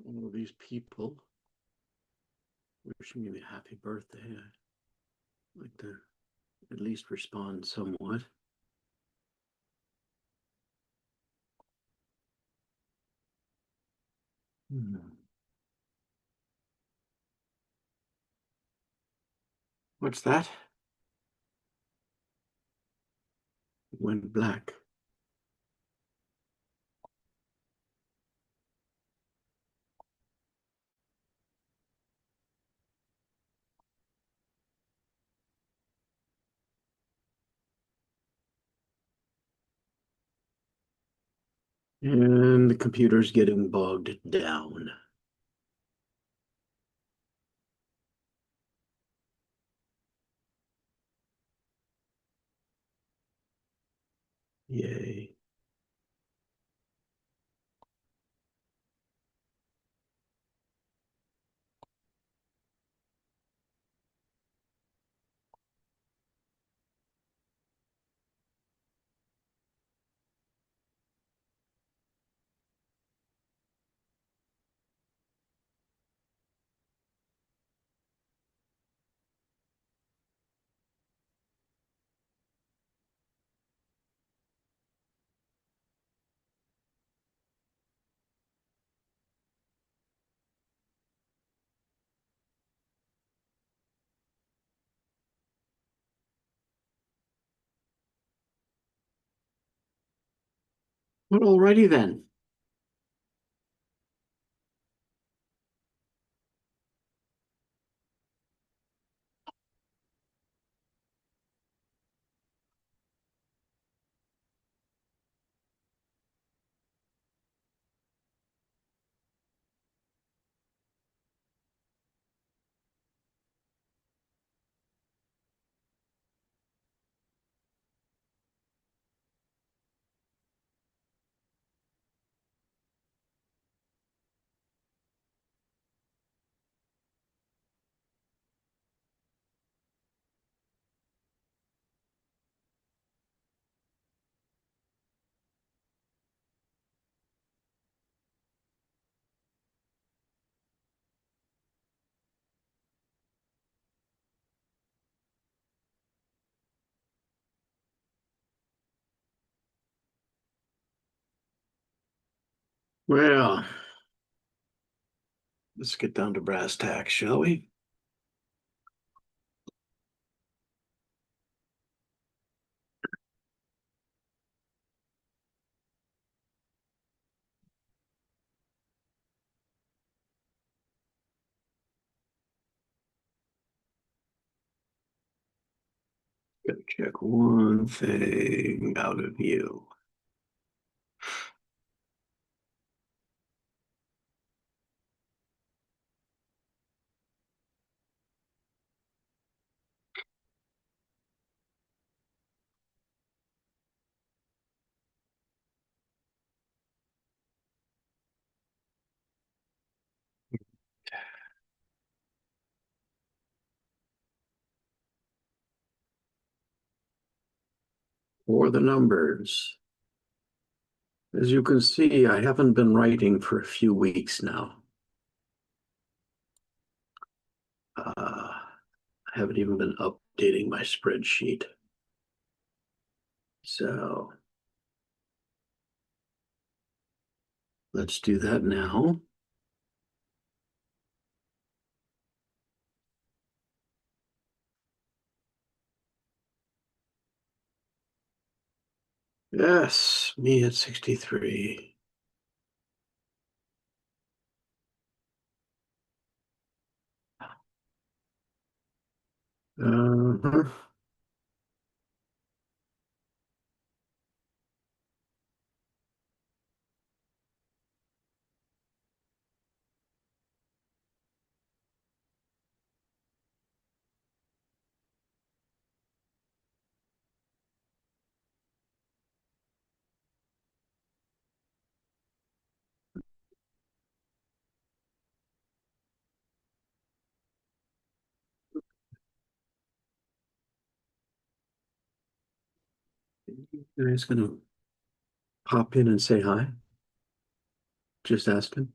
all of these people wishing me a happy birthday. I'd like to at least respond somewhat. What's that? It went black. And the computer's getting bogged down. Yay. Well, alrighty then. Well, let's get down to brass tacks, shall we? Gotta check one thing out of you. For the numbers. As you can see, I haven't been writing for a few weeks now. I haven't even been updating my spreadsheet. So let's do that now. Yes, me at 63. Uh-huh. You guys gonna pop in and say hi? Just asking.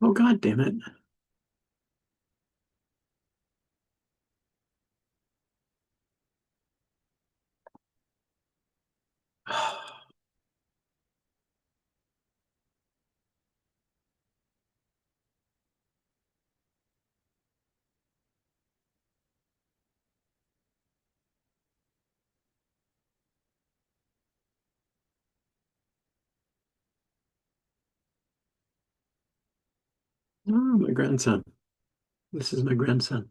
Oh, God damn it. Oh, my grandson. This is my grandson.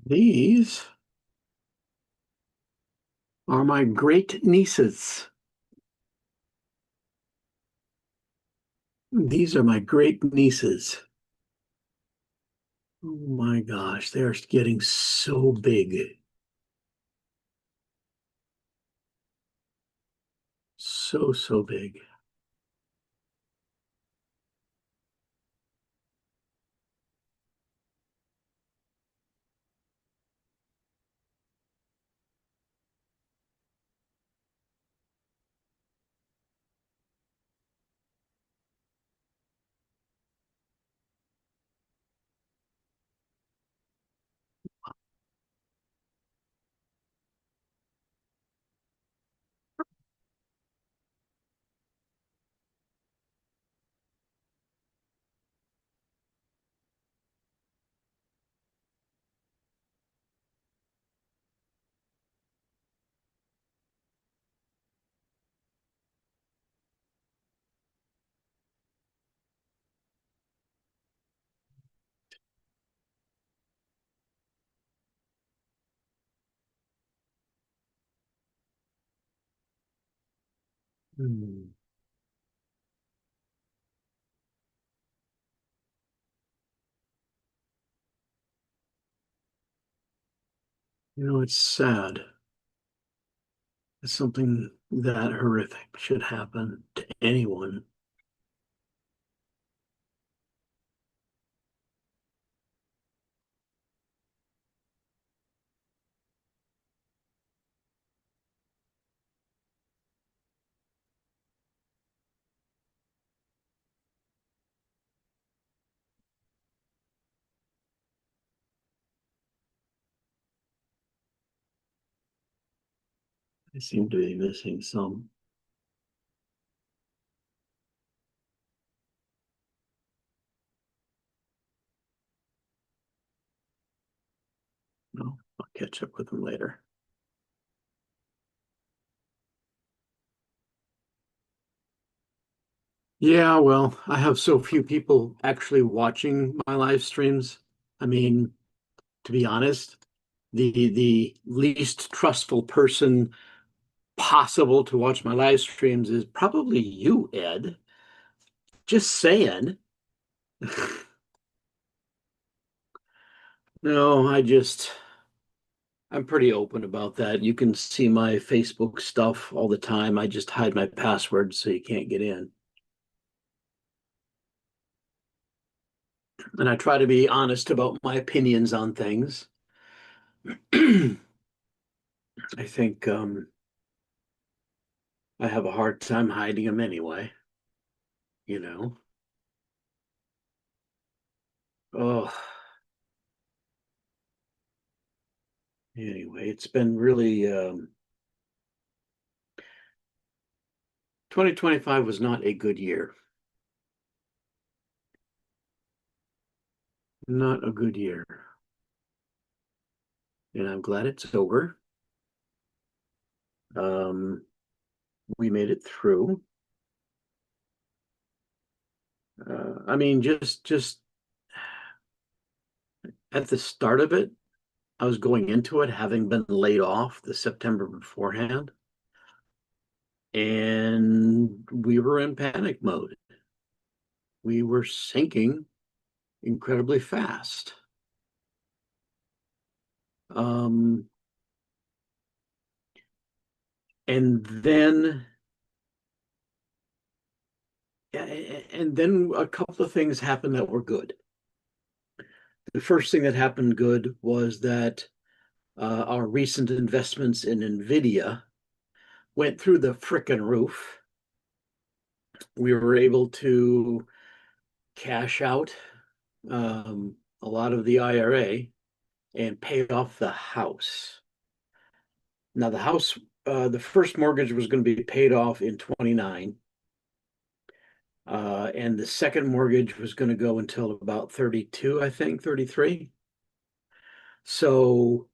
These are my great nieces. These are my great nieces. Oh my gosh, they are getting so big. So, so big. Hmm. You know, it's sad that something that horrific should happen to anyone. I seem to be missing some. No, I'll catch up with them later. Yeah, well, I have so few people actually watching my live streams. I mean, to be honest, the least trustful person possible to watch my live streams is probably you, Ed. Just saying. No, I'm pretty open about that. You can see my Facebook stuff all the time. I just hide my password so you can't get in. And I try to be honest about my opinions on things. I think I have a hard time hiding them anyway, you know. Oh, anyway, it's been really 2025 was not a good year. Not a good year. And I'm glad it's over. We made it through. I mean, just at the start of it, I was going into it having been laid off the September beforehand, and we were in panic mode. We were sinking incredibly fast. Um, and then a couple of things happened that were good. The first thing that happened good was that our recent investments in NVIDIA went through the frickin' roof. We were able to cash out a lot of the IRA and pay off the house. Now, the house, the first mortgage was going to be paid off in 29. And the second mortgage was going to go until about 32, I think, 33. So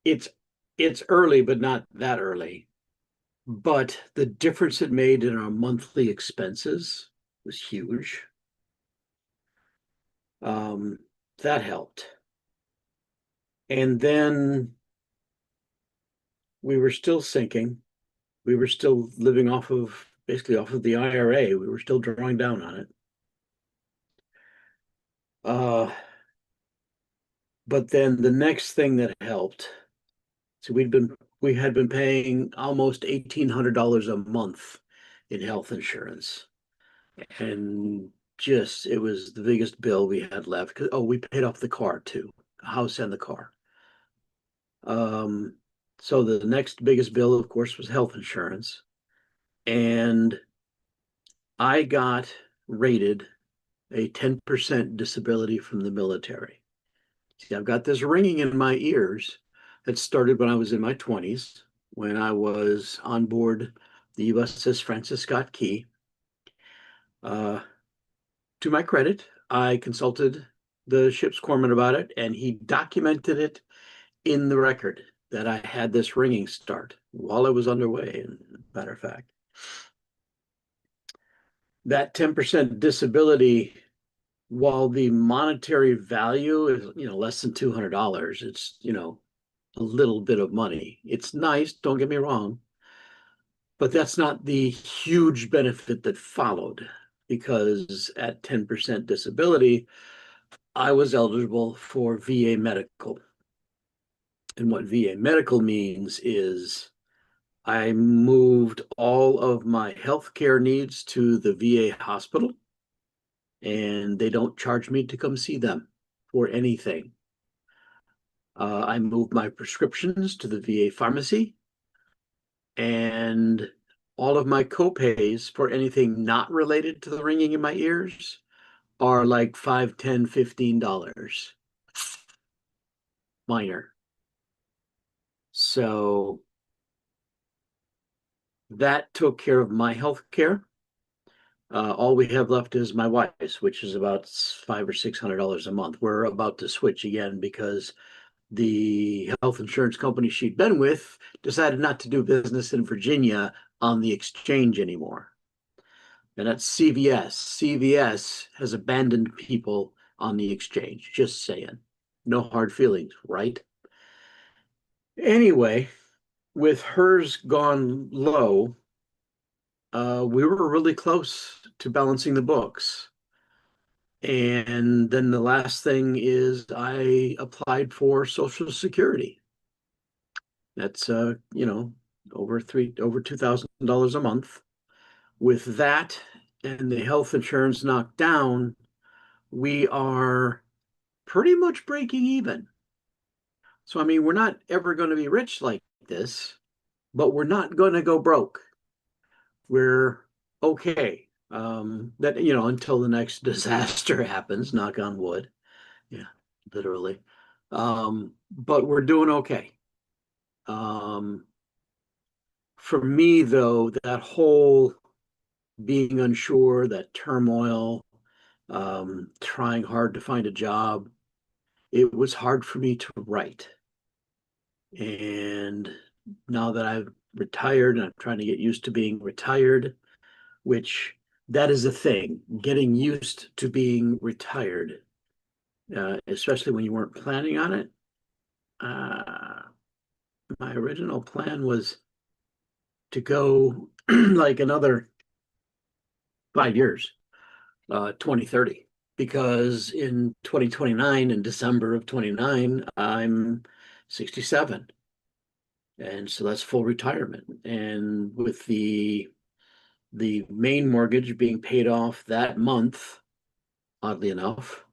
it's early, but not that early. But the difference it made in our monthly expenses was huge. That helped. And then we were still sinking. We were still living basically off of the IRA. We were still drawing down on it. But then the next thing that helped, so we had been paying almost $1,800 a month in health insurance. And just it was the biggest bill we had left. We paid off the car too, the house and the car. So the next biggest bill, of course, was health insurance. And I got rated a 10% disability from the military. See, I've got this ringing in my ears that started when I was in my 20s, when I was on board the USS Francis Scott Key. To my credit, I consulted the ship's corpsman about it, and he documented it in the record that I had this ringing start while it was underway, matter of fact. That 10% disability, while the monetary value is, less than $200, it's, a little bit of money. It's nice, don't get me wrong, but that's not the huge benefit that followed, because at 10% disability, I was eligible for VA medical. And what VA medical means is I moved all of my healthcare needs to the VA hospital, and they don't charge me to come see them for anything. I moved my prescriptions to the VA pharmacy, and all of my copays for anything not related to the ringing in my ears are like $5, $10, $15. Minor. So that took care of my health care. All we have left is my wife's, which is about $500 or $600 a month. We're about to switch again because the health insurance company she'd been with decided not to do business in Virginia on the exchange anymore. And that's CVS. CVS has abandoned people on the exchange, just saying. No hard feelings, right? Anyway, with hers gone low, we were really close to balancing the books. And then the last thing is I applied for Social Security. That's over $2,000 a month. With that and the health insurance knocked down, we are pretty much breaking even. So I mean, we're not ever going to be rich like this, but we're not going to go broke. We're okay. That until the next disaster happens, knock on wood. Yeah, literally. But we're doing okay. Um, for me, though, that whole being unsure, that turmoil, trying hard to find a job, it was hard for me to write. And now that I've retired and I'm trying to get used to being retired, which that is a thing, getting used to being retired, especially when you weren't planning on it. Uh, my original plan was to go like another 5 years, 2030, because in 2029, in December of 29, I'm 67. And so that's full retirement. And with the main mortgage being paid off that month, oddly enough,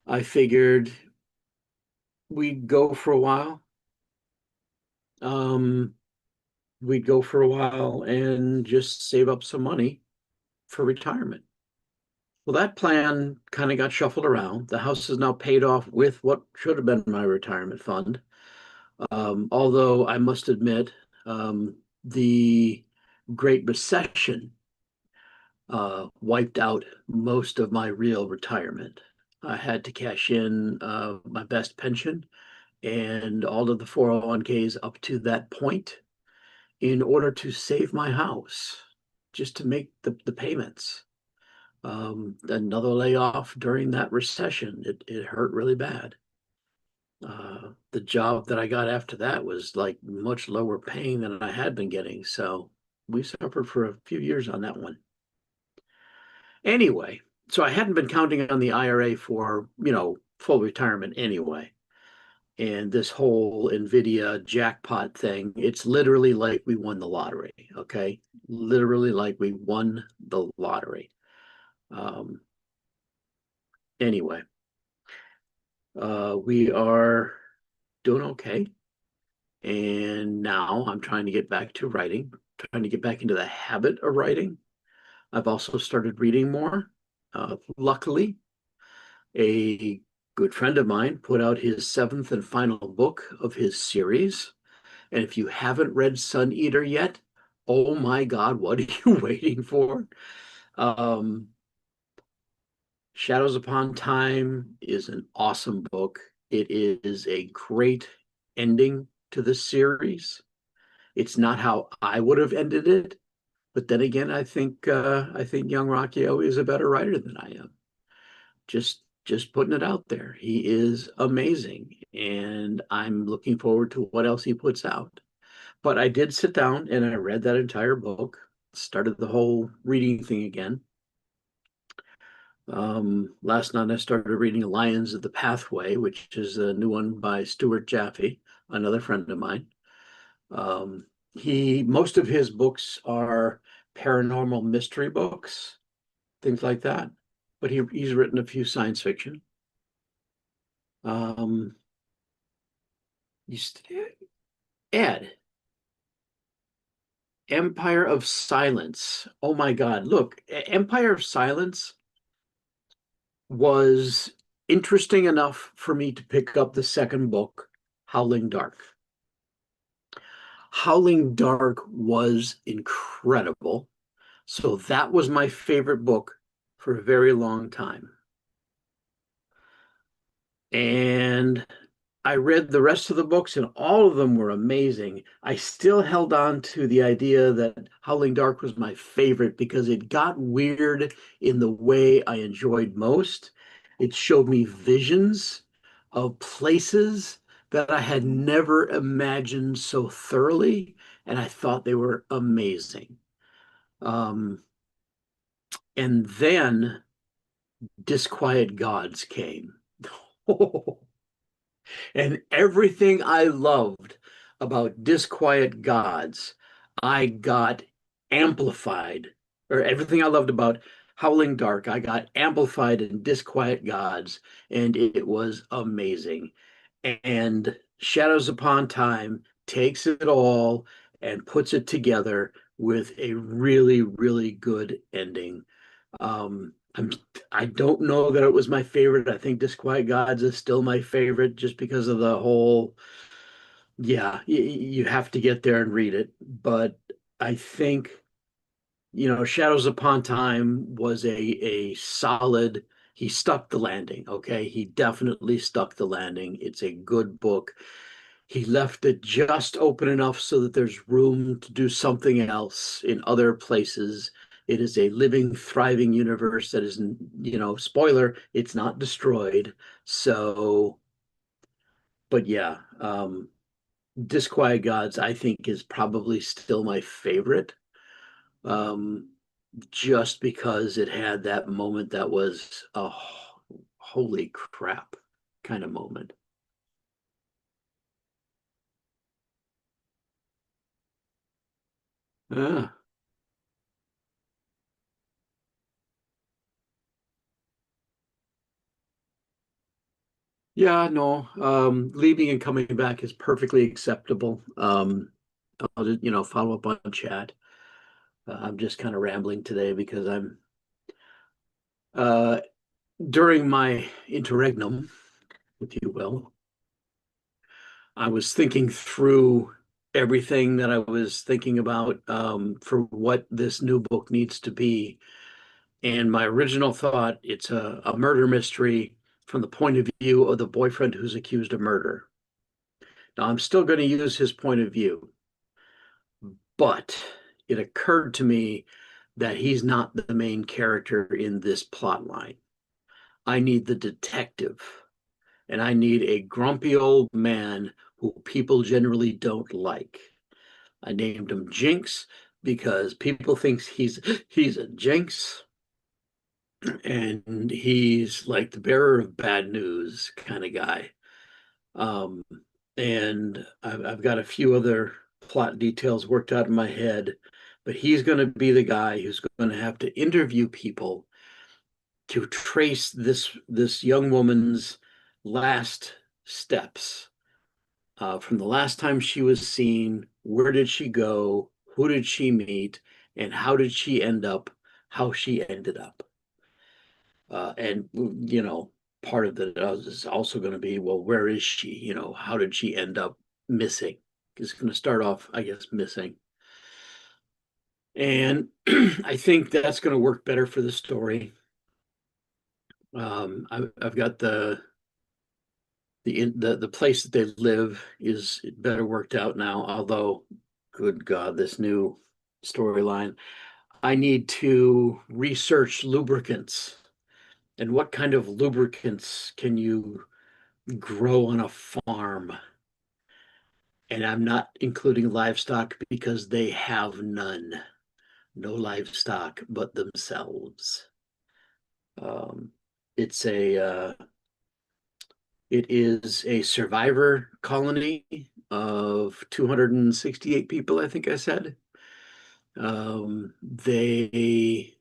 I figured we'd go for a while. Um, we'd go for a while and just save up some money for retirement. Well, that plan kind of got shuffled around. The house is now paid off with what should have been my retirement fund. Although I must admit, the Great Recession wiped out most of my real retirement. I had to cash in my best pension and all of the 401ks up to that point in order to save my house, just to make the payments. Another layoff during that recession, it hurt really bad. The job that I got after that was like much lower paying than I had been getting. So we suffered for a few years on that one. Anyway, so I hadn't been counting on the IRA for, full retirement anyway. And this whole NVIDIA jackpot thing, it's literally like we won the lottery. Okay. Literally like we won the lottery. Um, anyway, we are doing okay. And now I'm trying to get back to writing, trying to get back into the habit of writing. I've also started reading more. Luckily, a good friend of mine put out his seventh and final book of his series. And if you haven't read Sun Eater yet, oh my God, what are you waiting for? Um, Shadows Upon Time is an awesome book. It is a great ending to the series. It's not how I would have ended it, but then again, I think young Rocchio is a better writer than I am. Just putting it out there. He is amazing, and I'm looking forward to what else he puts out. But I did sit down and I read that entire book, started the whole reading thing again. Last night I started reading Lions of the Pathway, which is a new one by Stuart Jaffe, another friend of mine. Most of his books are paranormal mystery books, things like that. But he's written a few science fiction. Um, Ed, Empire of Silence. Oh my God! Look, Empire of Silence was interesting enough for me to pick up the second book, Howling Dark. Howling Dark was incredible. So that was my favorite book for a very long time. And I read the rest of the books, and all of them were amazing. I still held on to the idea that Howling Dark was my favorite because it got weird in the way I enjoyed most. It showed me visions of places that I had never imagined so thoroughly, and I thought they were amazing. Um, and then Disquiet Gods came. And everything I loved about Disquiet Gods, I got amplified, or everything I loved about Howling Dark, I got amplified in Disquiet Gods, and it was amazing. And Shadows Upon Time takes it all and puts it together with a really, really good ending. I'm I don't know that it was my favorite. I think Disquiet Gods is still my favorite just because of the whole, yeah, you have to get there and read it. But I think, Shadows Upon Time was a solid, he stuck the landing, okay? He definitely stuck the landing. It's a good book. He left it just open enough so that there's room to do something else in other places. It is a living, thriving universe that is, spoiler, it's not destroyed. So, but yeah, Disquiet Gods, I think, is probably still my favorite. Um, just because it had that moment that was a holy crap kind of moment. Yeah. Yeah, no, leaving and coming back is perfectly acceptable. I'll just, follow up on chat. I'm just kind of rambling today because I'm uh, during my interregnum, if you will, I was thinking through everything that I was thinking about for what this new book needs to be. And my original thought, it's a murder mystery from the point of view of the boyfriend who's accused of murder. Now, I'm still going to use his point of view, but it occurred to me that he's not the main character in this plot line. I need the detective, and I need a grumpy old man who people generally don't like. I named him Jinx because people think he's a jinx, and he's like the bearer of bad news kind of guy. Um, and I've got a few other plot details worked out in my head, but he's going to be the guy who's going to have to interview people to trace this young woman's last steps from the last time she was seen. Where did she go? Who did she meet? And how did she end up? How she ended up? And part of it is also going to be, well, where is she? How did she end up missing? It's going to start off, I guess, missing. And I think that's going to work better for the story. I've got the place that they live is better worked out now. Although, good God, this new storyline, I need to research lubricants and what kind of lubricants can you grow on a farm. And I'm not including livestock because they have none. No livestock but themselves. Um, it's it is a survivor colony of 268 people, I think I said. They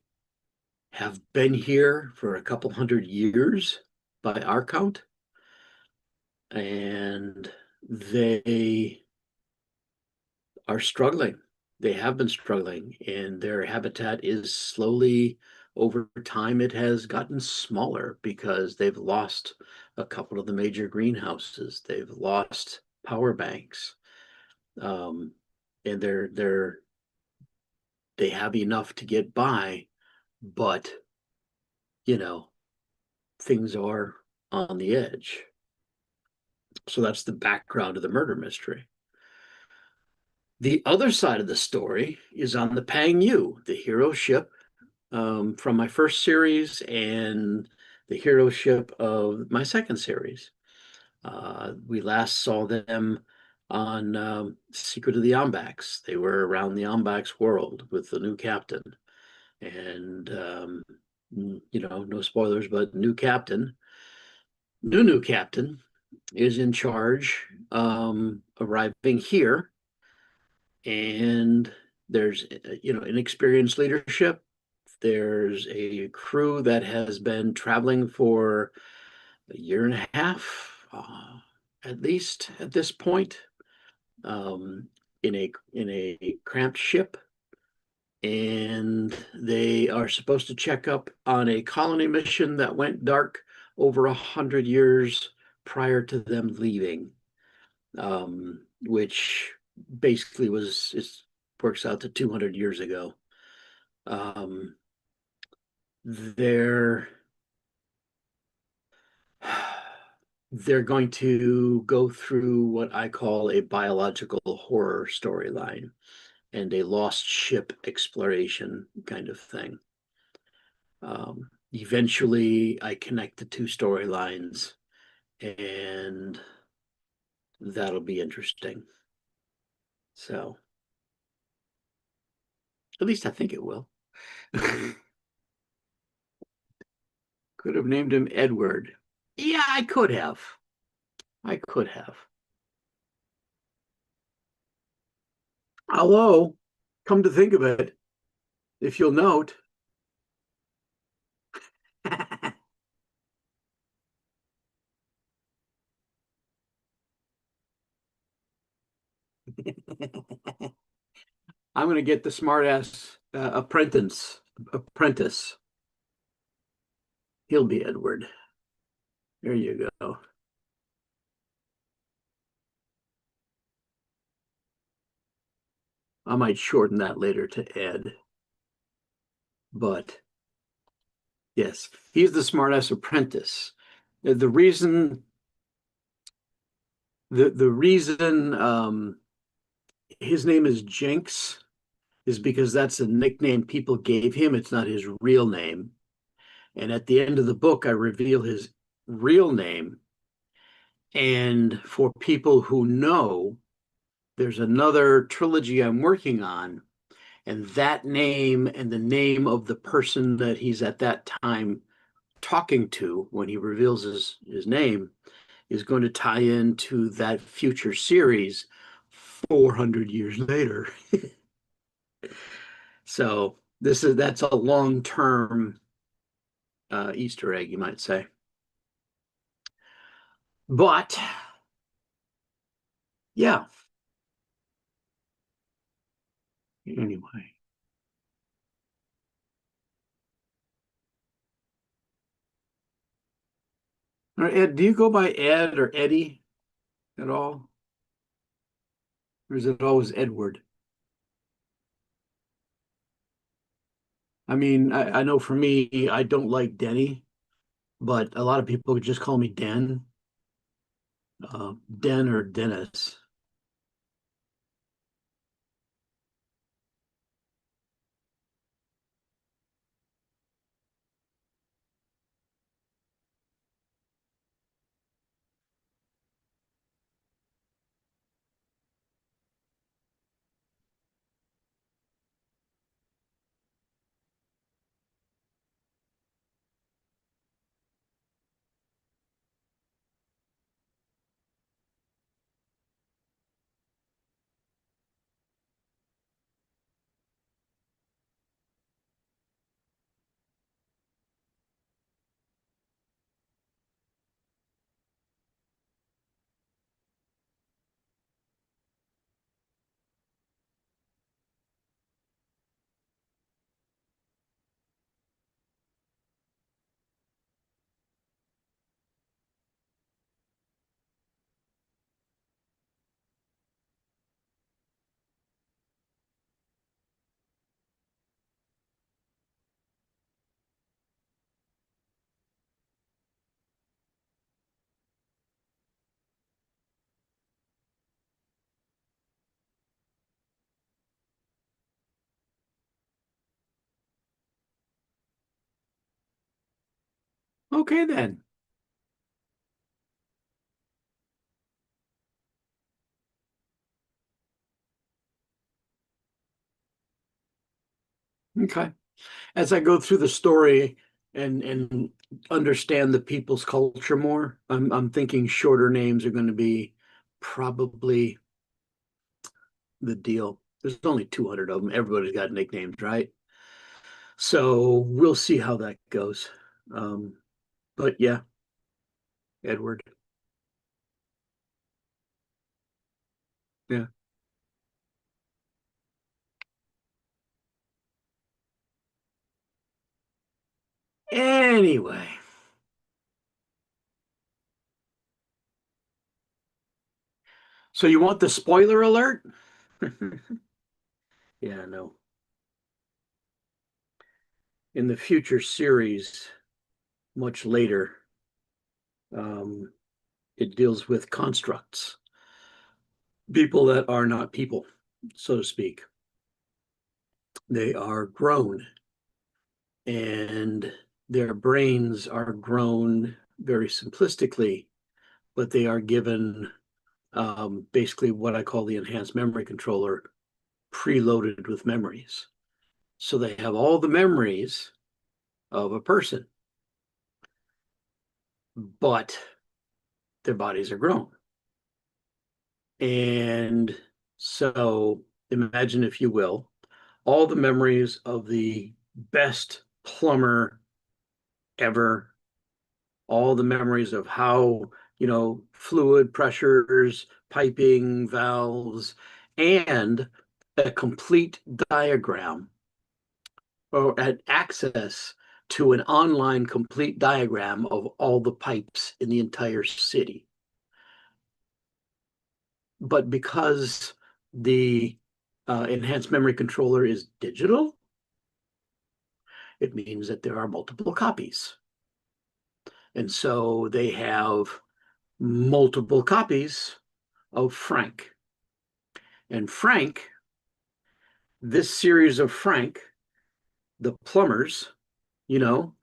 have been here for a couple hundred years by our count, and they are struggling. They have been struggling, and their habitat is slowly, over time, it has gotten smaller because they've lost a couple of the major greenhouses. They've lost power banks, um, and they have enough to get by, but you know things are on the edge. So that's the background of the murder mystery. The other side of the story is on the Pang Yu, the hero ship from my first series and the hero ship of my second series. We last saw them on Secret of the Ombax. They were around the Ombax world with the new captain. And, no spoilers, but new captain is in charge, arriving here. And there's, inexperienced leadership. There's a crew that has been traveling for a year and a half, at least at this point, um, in a cramped ship, and they are supposed to check up on a colony mission that went dark over 100 years prior to them leaving, which basically it works out to 200 years ago. Um, they're they're going to go through what I call a biological horror storyline and a lost ship exploration kind of thing. Eventually, I connect the two storylines, and that'll be interesting. So, at least I think it will. Could have named him Edward. Yeah, I could have. I could have. Although, come to think of it, if you'll note, I'm going to get the smartass apprentice. Apprentice. He'll be Edward. There you go. I might shorten that later to Ed. But yes, he's the smartass apprentice. The reason the reason his name is Jinx is because that's a nickname people gave him. It's not his real name. And at the end of the book, I reveal his real name. And for people who know, there's another trilogy I'm working on, and that name and the name of the person that he's at that time talking to when he reveals his name is going to tie into that future series 400 years later. So that's a long-term Easter egg, you might say. But yeah, anyway. All right, Ed, do you go by Ed or Eddie at all? Or is it always Edward? I mean, I know for me, I don't like Denny, but a lot of people just call me Den, Den or Dennis. Okay, then. Okay. As I go through the story and understand the people's culture more, I'm thinking shorter names are going to be probably the deal. There's only 200 of them. Everybody's got nicknames, right? So we'll see how that goes. Um, but yeah, Edward. Yeah. Anyway, so you want the spoiler alert? Yeah, no. In the future series, much later, um, it deals with constructs, people that are not people, so to speak. They are grown and their brains are grown very simplistically, but they are given basically what I call the enhanced memory controller preloaded with memories. So they have all the memories of a person, but their bodies are grown. And so imagine, if you will, all the memories of the best plumber ever, all the memories of how, fluid pressures, piping, valves, and a complete diagram or at access to an online complete diagram of all the pipes in the entire city. But because the enhanced memory controller is digital, it means that there are multiple copies. And so they have multiple copies of Frank. And Frank, this series of Frank, the plumbers, you know,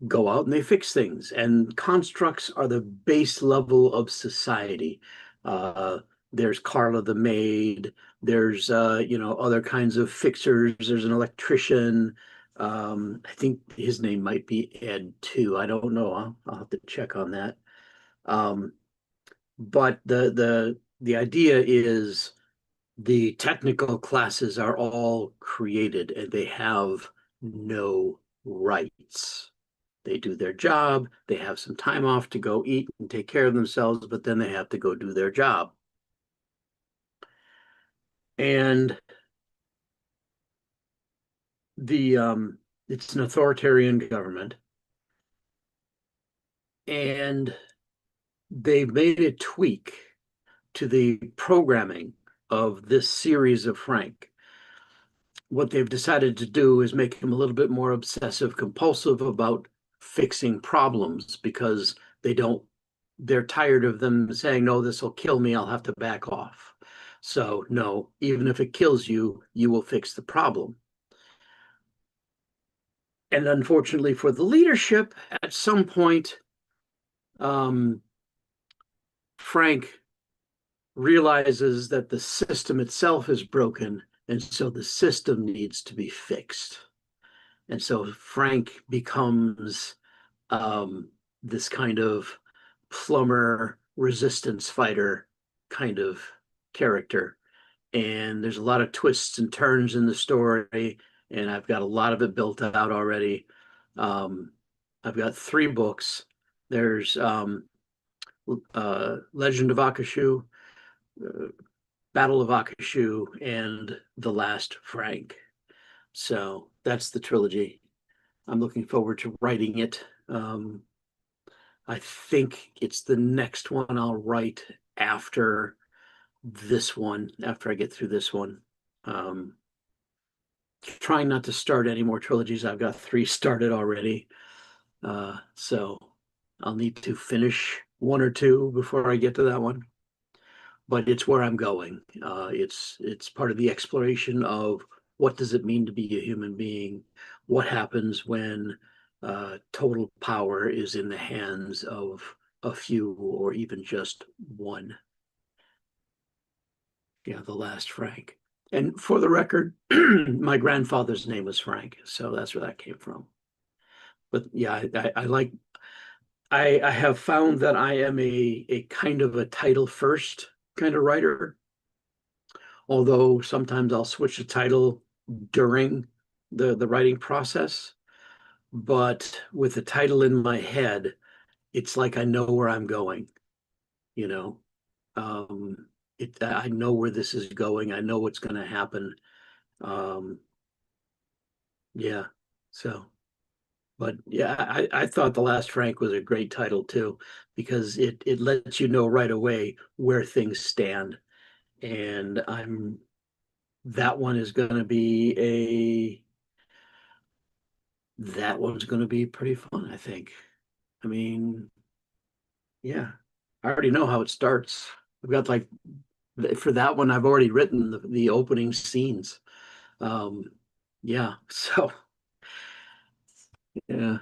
go out and they fix things. And constructs are the base level of society. Uh, there's Carla the maid. There's other kinds of fixers. There's an electrician. I think his name might be Ed too. I don't know. I'll have to check on that. Um, but the idea is the technical classes are all created and they have no rights. They do their job, they have some time off to go eat and take care of themselves, but then they have to go do their job. And the it's an authoritarian government, and they've made a tweak to the programming of this series of Frank. What they've decided to do is make him a little bit more obsessive compulsive about fixing problems because they're tired of them saying, no, this will kill me, I'll have to back off. So no, even if it kills you, you will fix the problem. And unfortunately for the leadership, at some point, um, Frank realizes that the system itself is broken, and so the system needs to be fixed. And so Frank becomes this kind of plumber resistance fighter kind of character. And there's a lot of twists and turns in the story, and I've got a lot of it built out already. I've got 3 books. There's Legend of Akashu, uh, Battle of Akashu, and The Last Frank. So that's the trilogy. I'm looking forward to writing it. I think it's the next one I'll write after this one, after I get through this one. Um, Trying not to start any more trilogies. I've got 3 started already. So I'll need to finish 1 or 2 before I get to that one. But it's where I'm going. It's part of the exploration of what does it mean to be a human being? What happens when total power is in the hands of a few or even just one? Yeah, the last Frank. And for the record, my grandfather's name was Frank, so that's where that came from. But yeah, I like I have found that I am a kind of a title first kind of writer, although sometimes I'll switch the title during the writing process. But with the title in my head, it's like I know where I'm going, you know. Um, I know where this is going. I know what's going to happen. Um, yeah. So, but yeah, I thought The Last Frank was a great title too, because it lets you know right away where things stand. And that one is going to be that one's going to be pretty fun, I think. I mean, yeah, I already know how it starts. I've got like for that one, I've already written the opening scenes. Um, yeah, so yeah.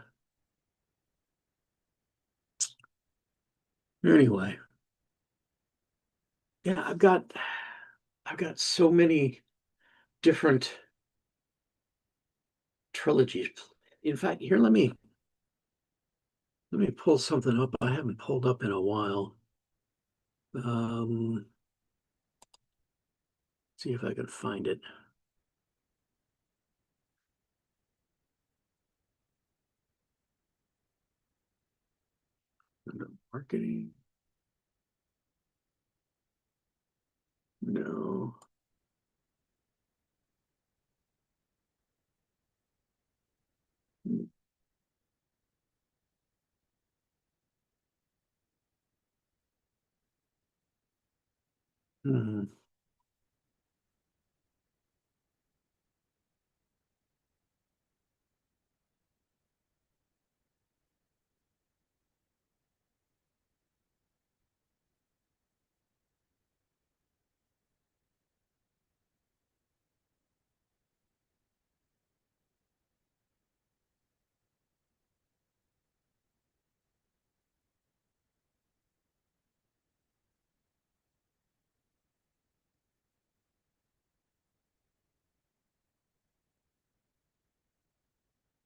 Anyway, yeah, I've got so many different trilogies. In fact, here let me pull something up I haven't pulled up in a while. Um, see if I can find it. Marketing. No. Hmm.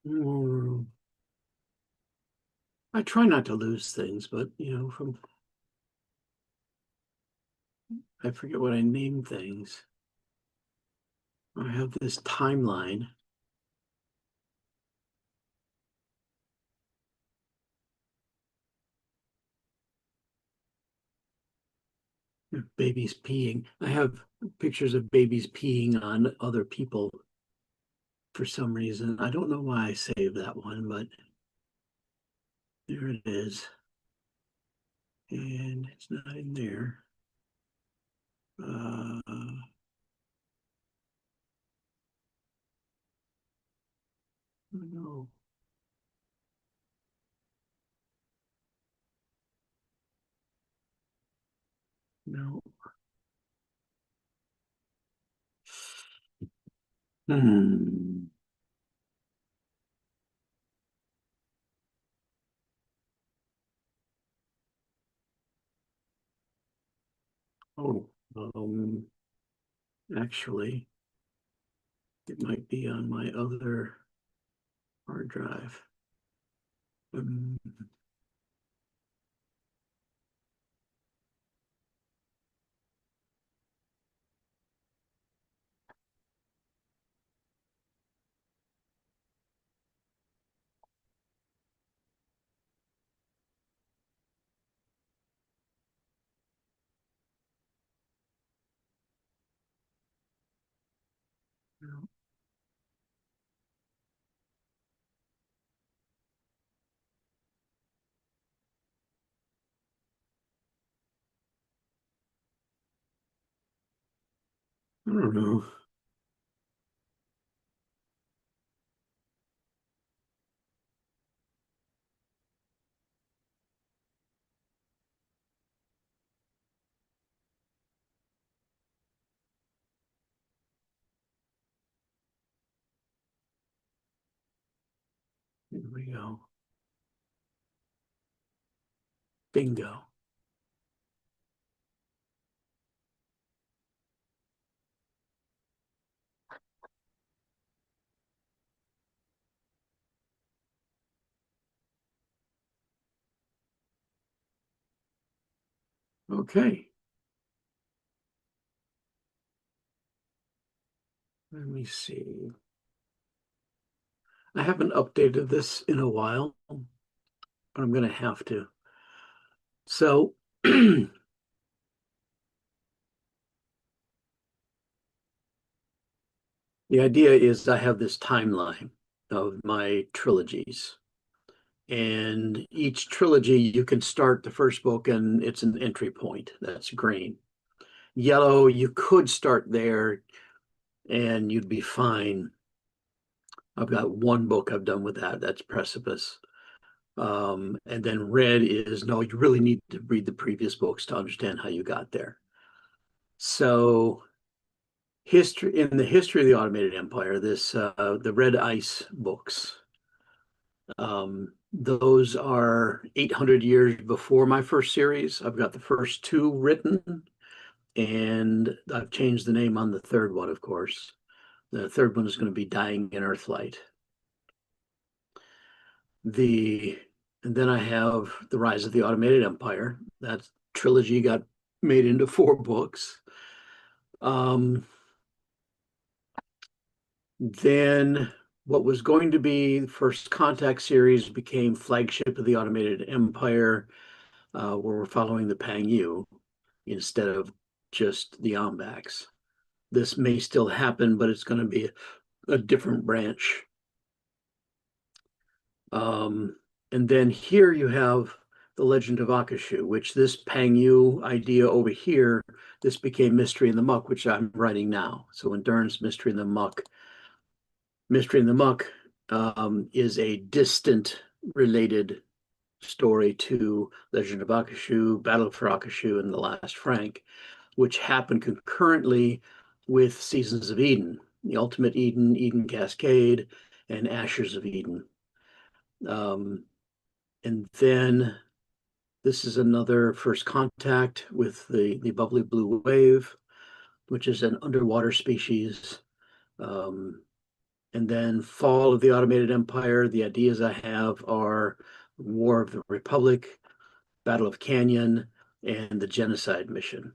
Hmm. I try not to lose things, but from I forget what I name things. I have this timeline. Babies peeing. I have pictures of babies peeing on other people for some reason. I don't know why I saved that one, but there it is. And it's not in there. No, no. Hmm. Oh, actually, it might be on my other hard drive. Um, no, I don't know. Here we go. Bingo. Okay. Let me see. I haven't updated this in a while, but I'm going to have to. So the idea is I have this timeline of my trilogies. And each trilogy, you can start the first book and it's an entry point. That's green. Yellow, you could start there and you'd be fine. I've got one book I've done with that. That's Precipice. And then red is no, you really need to read the previous books to understand how you got there. So history in the history of the automated empire, this the Red Ice books. Those are 800 years before my first series. I've got the first two written, and I've changed the name on the third one, of course. The third one is going to be Dying in Earthlight. The and then I have The Rise of the Automated Empire. That trilogy got made into four books. Then what was going to be the First Contact series became Flagship of the Automated Empire, where we're following the Pang Yu instead of just the Ombax. This may still happen, but it's going to be a different branch. And then here you have the Legend of Akashu, which this Pang Yu idea over here, this became Mystery in the Muck, which I'm writing now. So in Dern's Mystery in the Muck is a distant related story to Legend of Akashu, Battle for Akashu, and The Last Frank, which happened concurrently with Seasons of Eden, The Ultimate Eden, Eden Cascade, and Ashes of Eden. And then this is another First Contact with the bubbly blue wave, which is an underwater species. And then Fall of the Automated Empire. The ideas I have are War of the Republic, Battle of Canyon, and the Genocide Mission.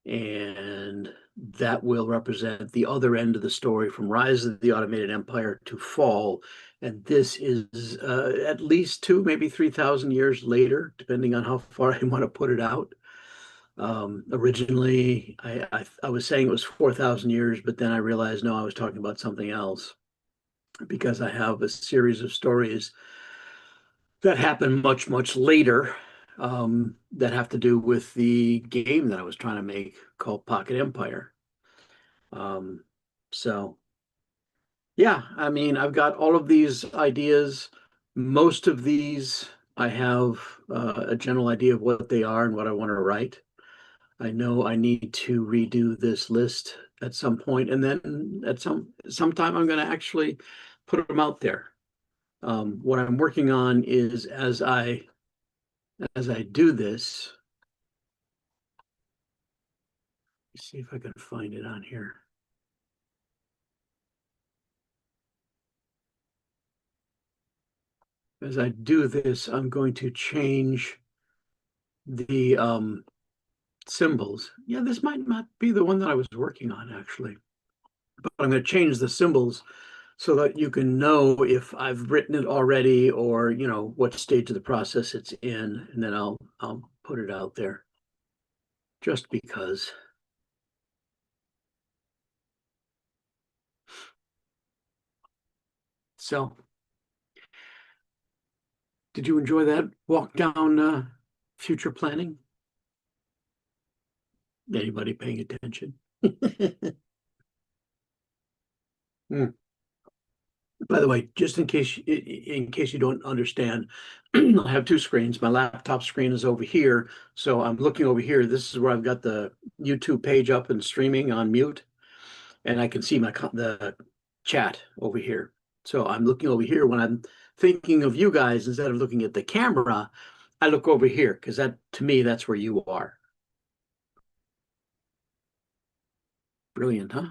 And that will represent the other end of the story from Rise of the Automated Empire to Fall. And this is at least 2, maybe 3,000 years later, depending on how far I want to put it out. Originally, I was saying it was 4,000 years, but then I realized, no, I was talking about something else because I have a series of stories that happen much, much later that have to do with the game that I was trying to make called Pocket Empire. So, yeah, I mean, I've got all of these ideas. Most of these, I have a general idea of what they are and what I want to write. I know I need to redo this list at some point, and then at sometime I'm going to actually put them out there. What I'm working on is as I do this, let's see if I can find it on here. As I do this, I'm going to change the symbols. Yeah, this might not be the one that I was working on actually, but I'm going to change the symbols so that you can know if I've written it already or, you know, what stage of the process it's in, and then I'll put it out there just because. So, did you enjoy that walk down future planning? Anybody paying attention? Hmm. By the way, just in case you don't understand, I have two screens. My laptop screen is over here, so I'm looking over here. This is where I've got the YouTube page up and streaming on mute, and I can see the chat over here. So I'm looking over here when I'm thinking of you guys instead of looking at the camera. I look over here because that to me that's where you are. Brilliant, huh?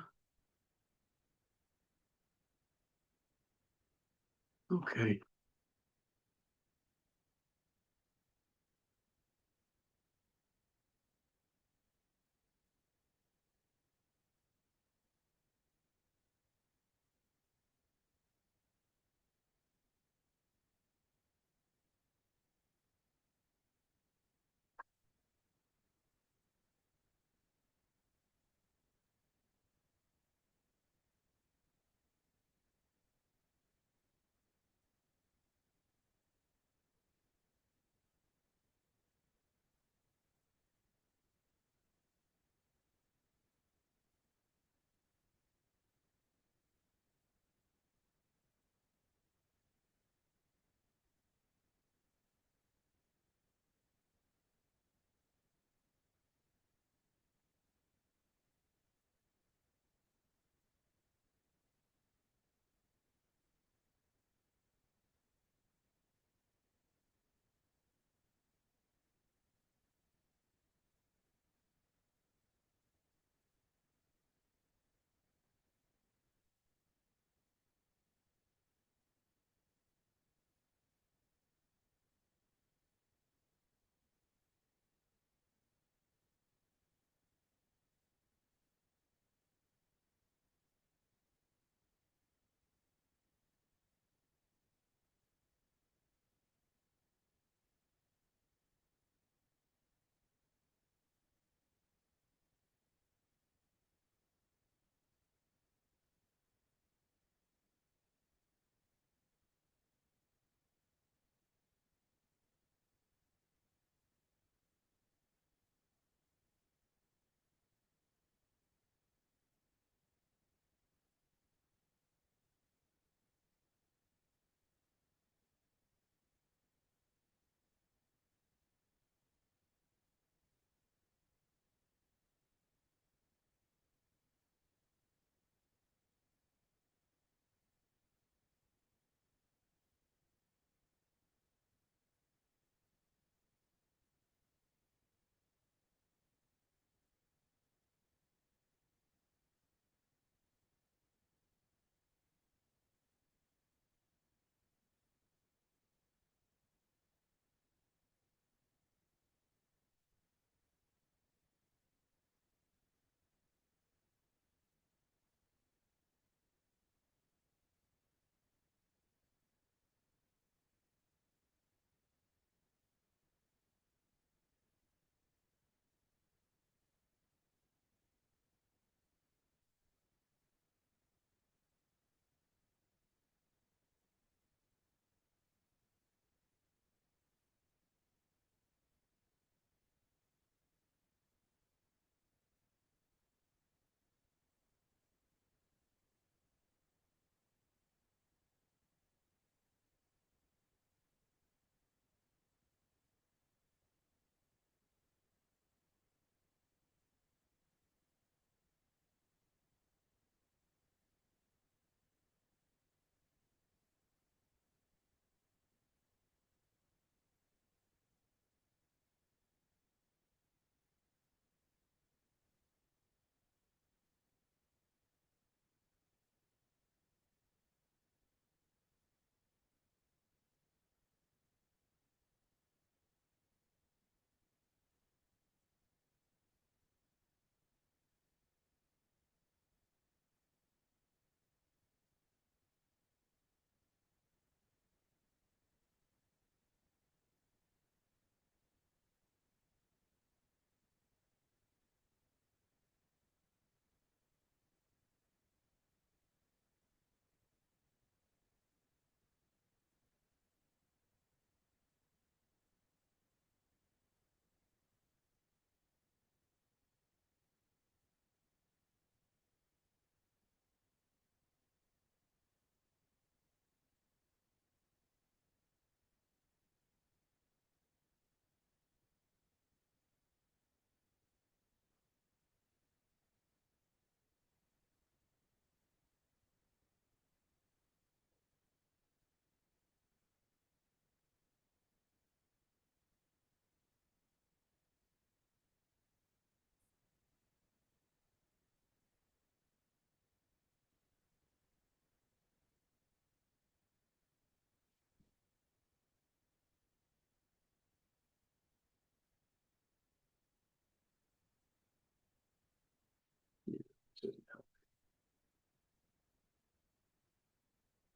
Okay.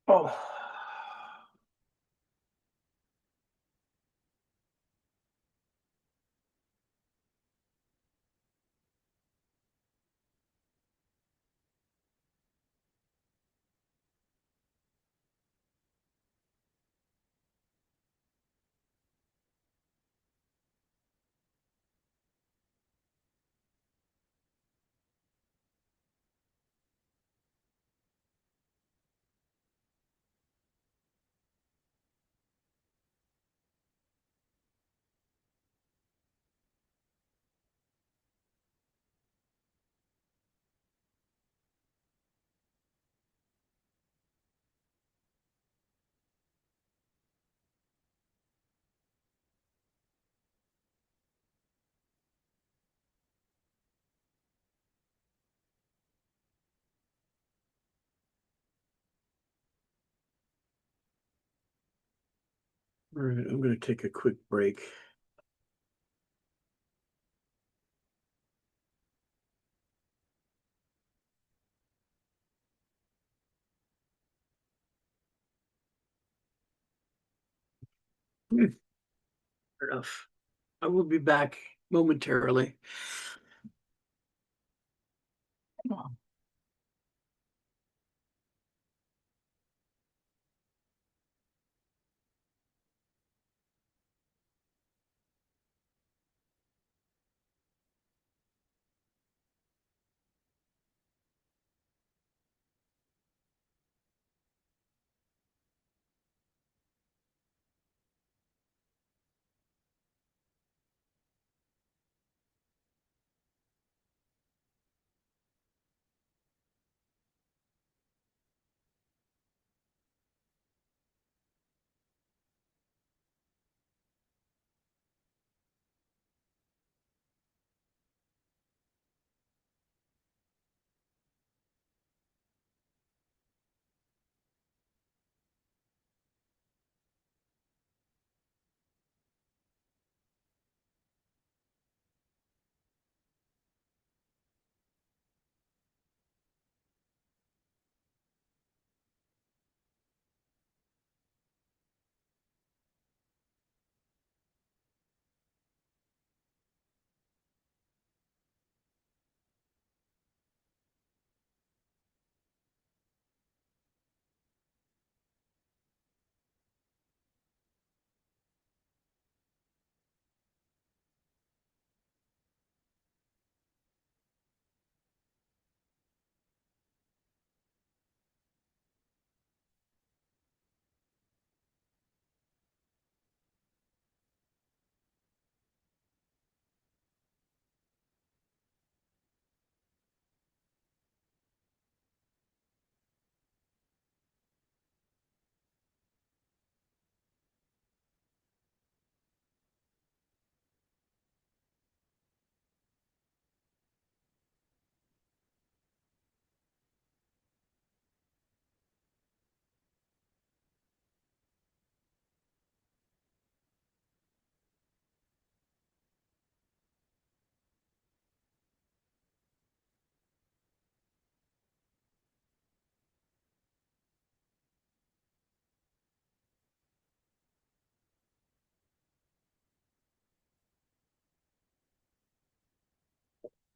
Oh, all right. I'm going to take a quick break. Hmm, fair enough. I will be back momentarily.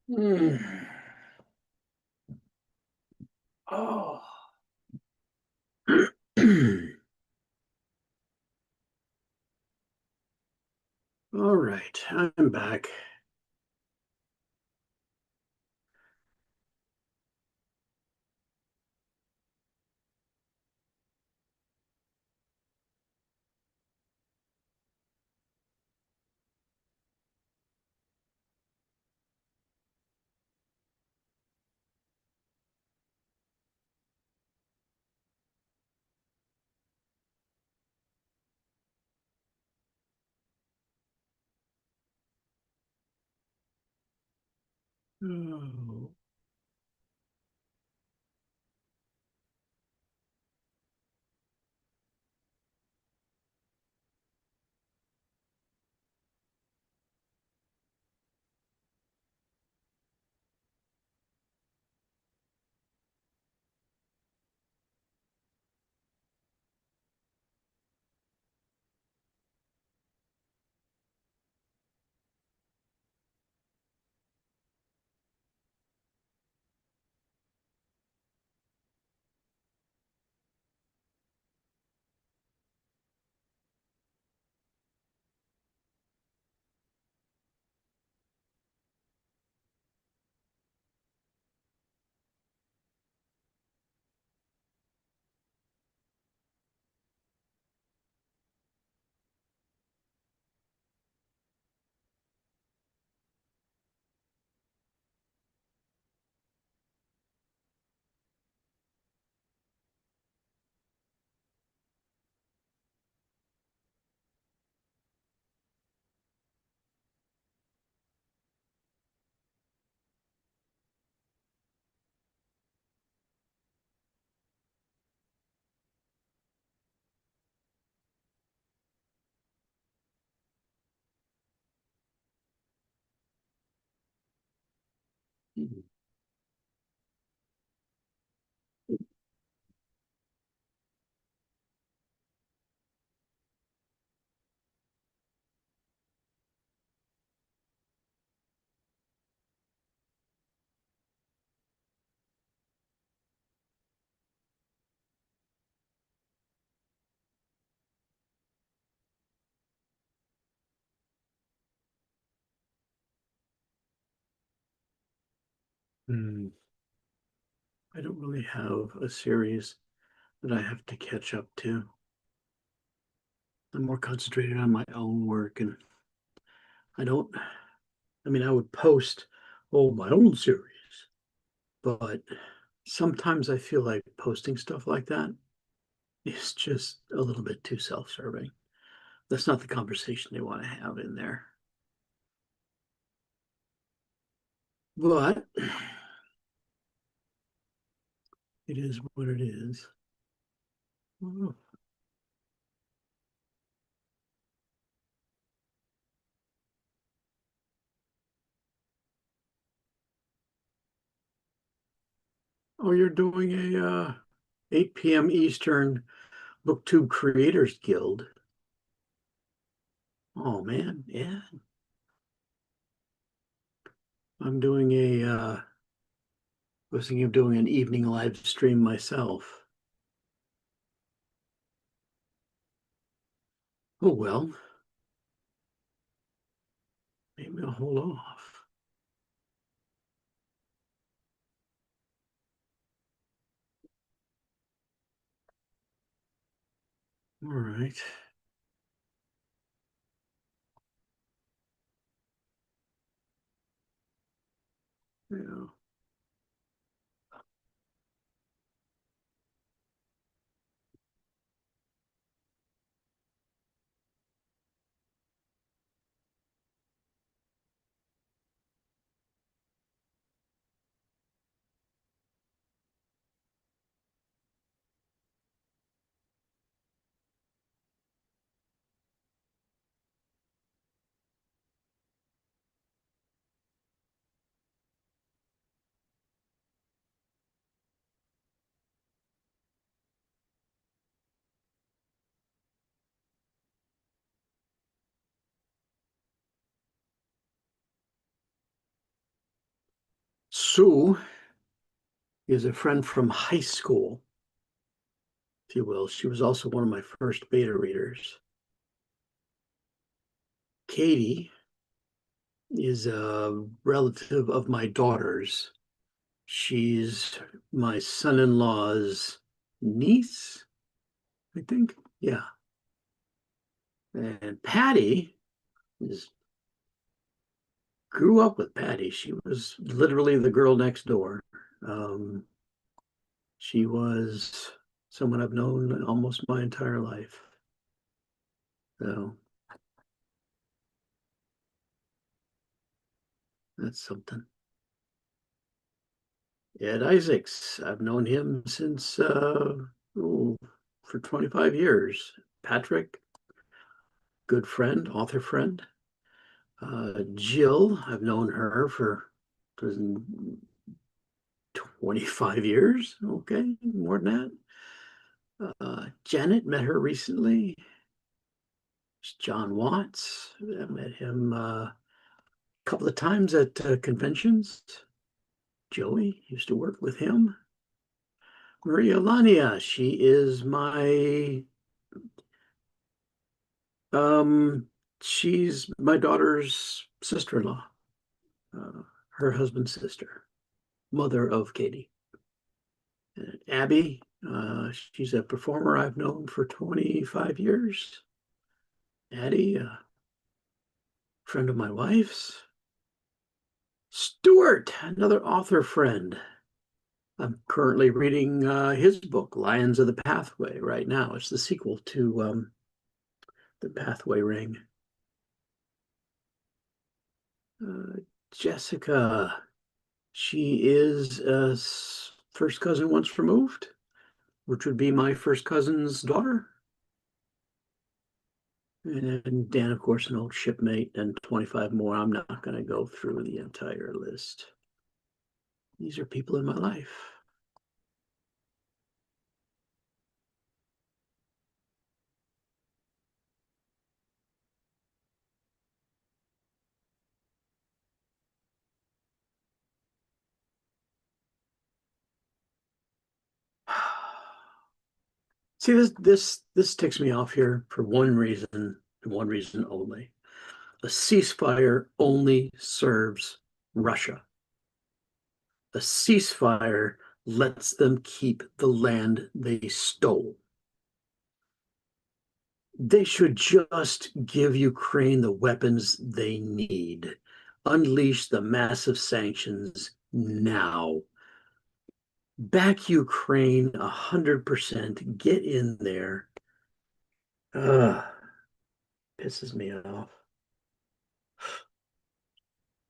Hmm. Oh. All right, I'm back. Oh. Hmm. I don't really have a series that I have to catch up to. I'm more concentrated on my own work, and I don't, I mean, I would post, oh, my own series, but sometimes I feel like posting stuff like that is just a little bit too self-serving. That's not the conversation they want to have in there. But it is what it is. Oh, you're doing a 8 p.m. Eastern BookTube Creators Guild. Oh man, yeah. I'm doing was thinking of doing an evening live stream myself. Oh well, maybe I'll hold off. All right. Yeah. Sue is a friend from high school, if you will. She was also one of my first beta readers. Katie is a relative of my daughter's. She's my son-in-law's niece, I think. Yeah. And Patty is grew up with Patty. She was literally the girl next door. Um, she was someone I've known almost my entire life. So that's something. Ed Isaacs, I've known him since oh, for 25 years. Patrick, good friend, author friend. Jill, I've known her for 25 years. Okay, more than that. Janet, met her recently. John Watts, I met him a couple of times at conventions. Joey used to work with him. Maria Lania, she is my um she's my daughter's sister-in-law, her husband's sister, mother of Katie. And Abby, she's a performer I've known for 25 years. Addie, a friend of my wife's. Stuart, another author friend. I'm currently reading his book, Lions of the Pathway, right now. It's the sequel to The Pathway Ring. Uh, Jessica, she is a first cousin once removed, which would be my first cousin's daughter. And Dan, of course, an old shipmate, and 25 more. I'm not going to go through the entire list. These are people in my life. See, this ticks me off here for one reason and one reason only. A ceasefire only serves Russia. A ceasefire lets them keep the land they stole. They should just give Ukraine the weapons they need. Unleash the massive sanctions now. Back Ukraine 100%. Get in there. Ugh, pisses me off.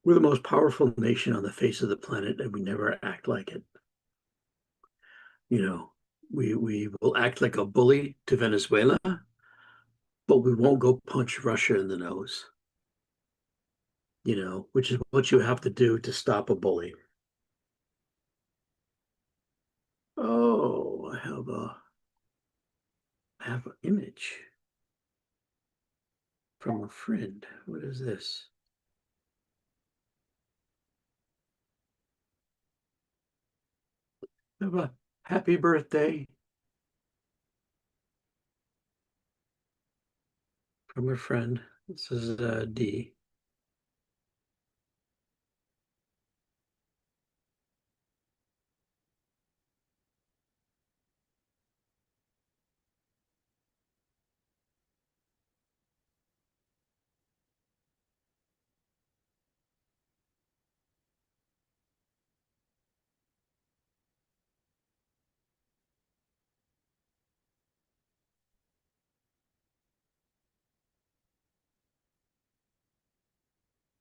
We're the most powerful nation on the face of the planet, and we never act like it. You know, we will act like a bully to Venezuela, but we won't go punch Russia in the nose. Which is what you have to do to stop a bully. Oh, I have an image from a friend. What is this? I have a happy birthday from a friend. This is D.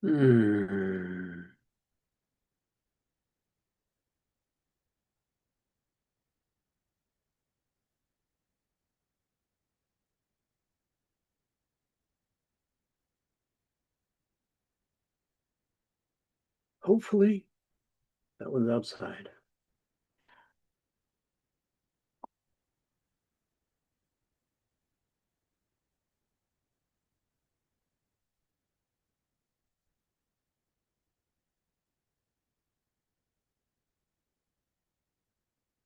Hmm. Hopefully that one's outside.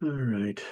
All right.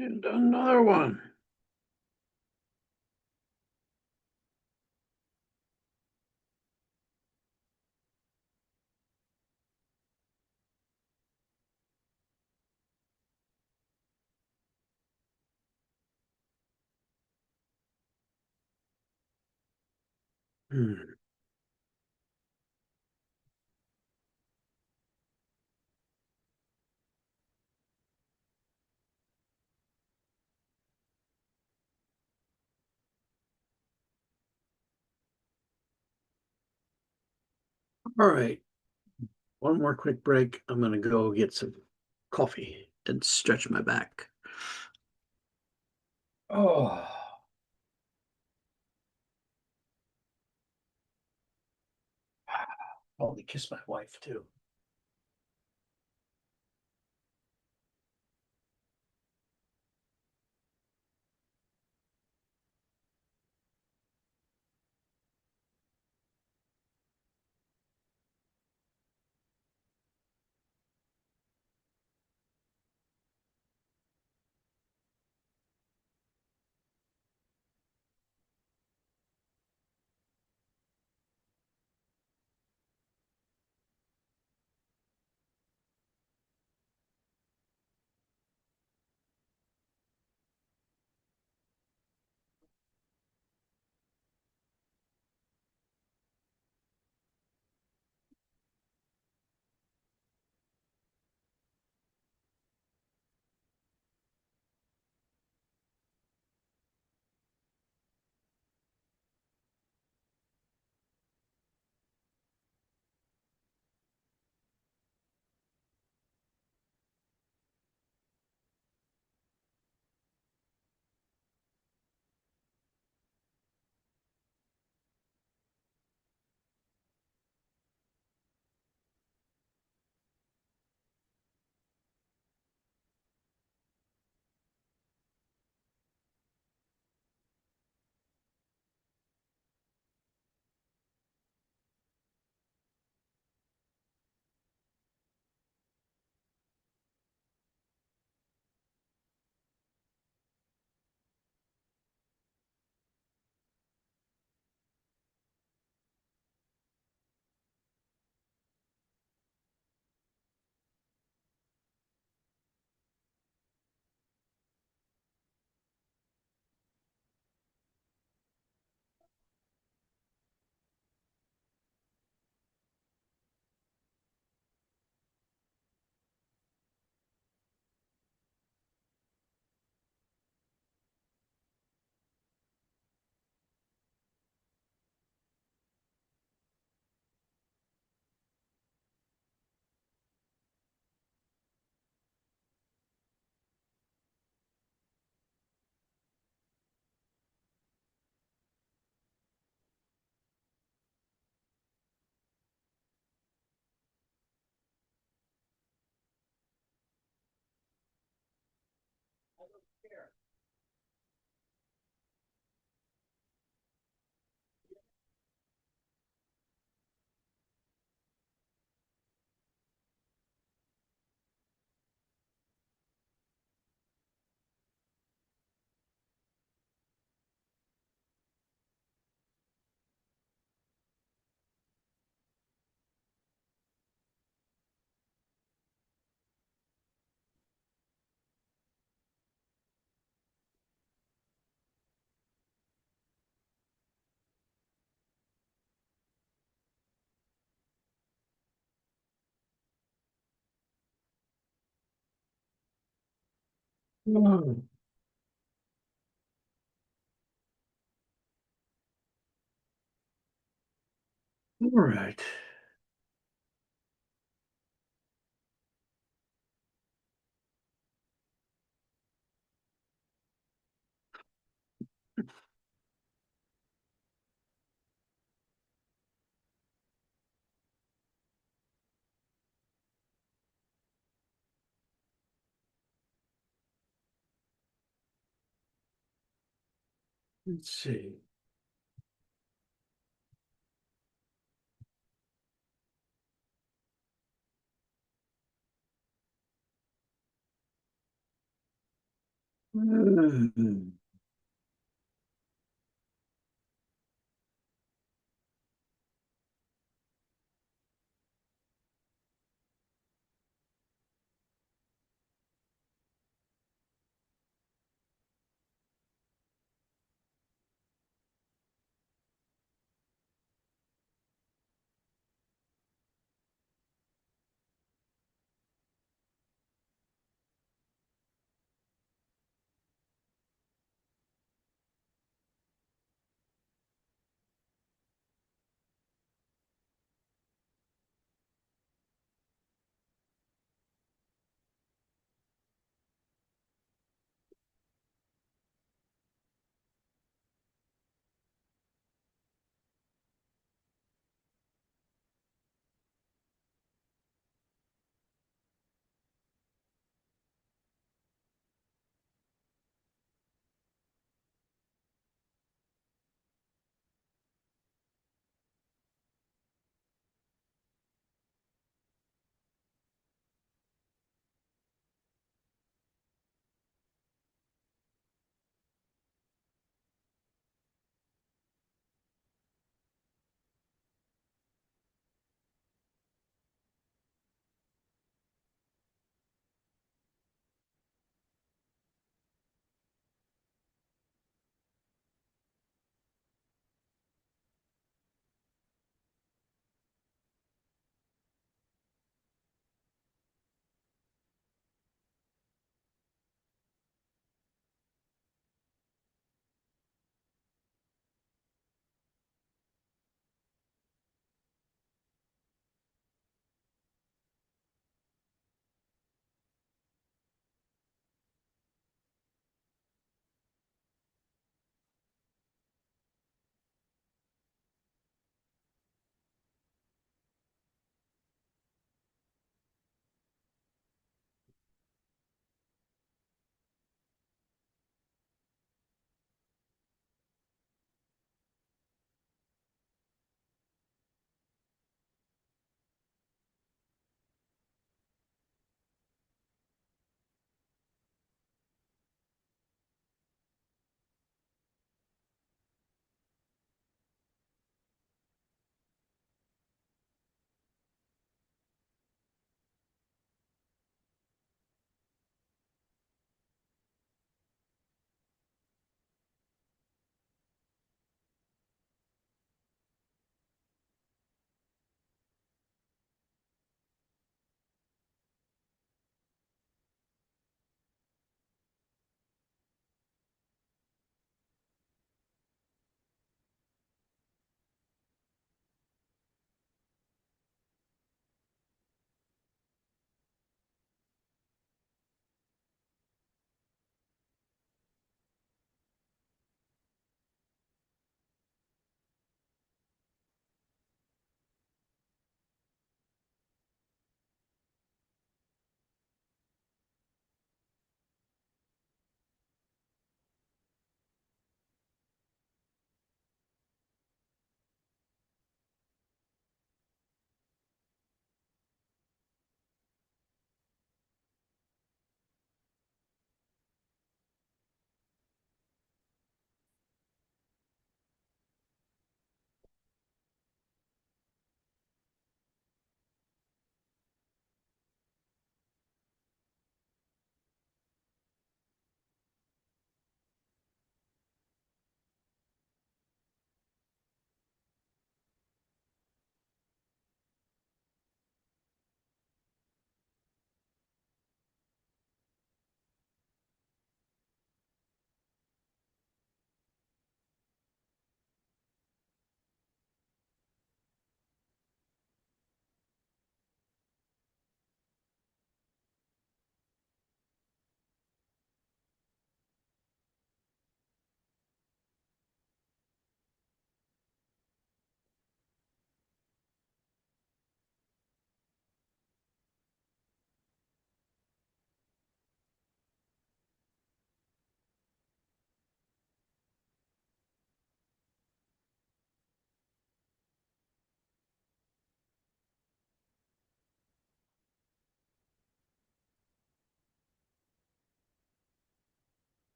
And another one. Hmm. All right. One more quick break. I'm gonna go get some coffee and stretch my back. Oh, probably kiss my wife too. Oh, all right. Let's see. Mhm.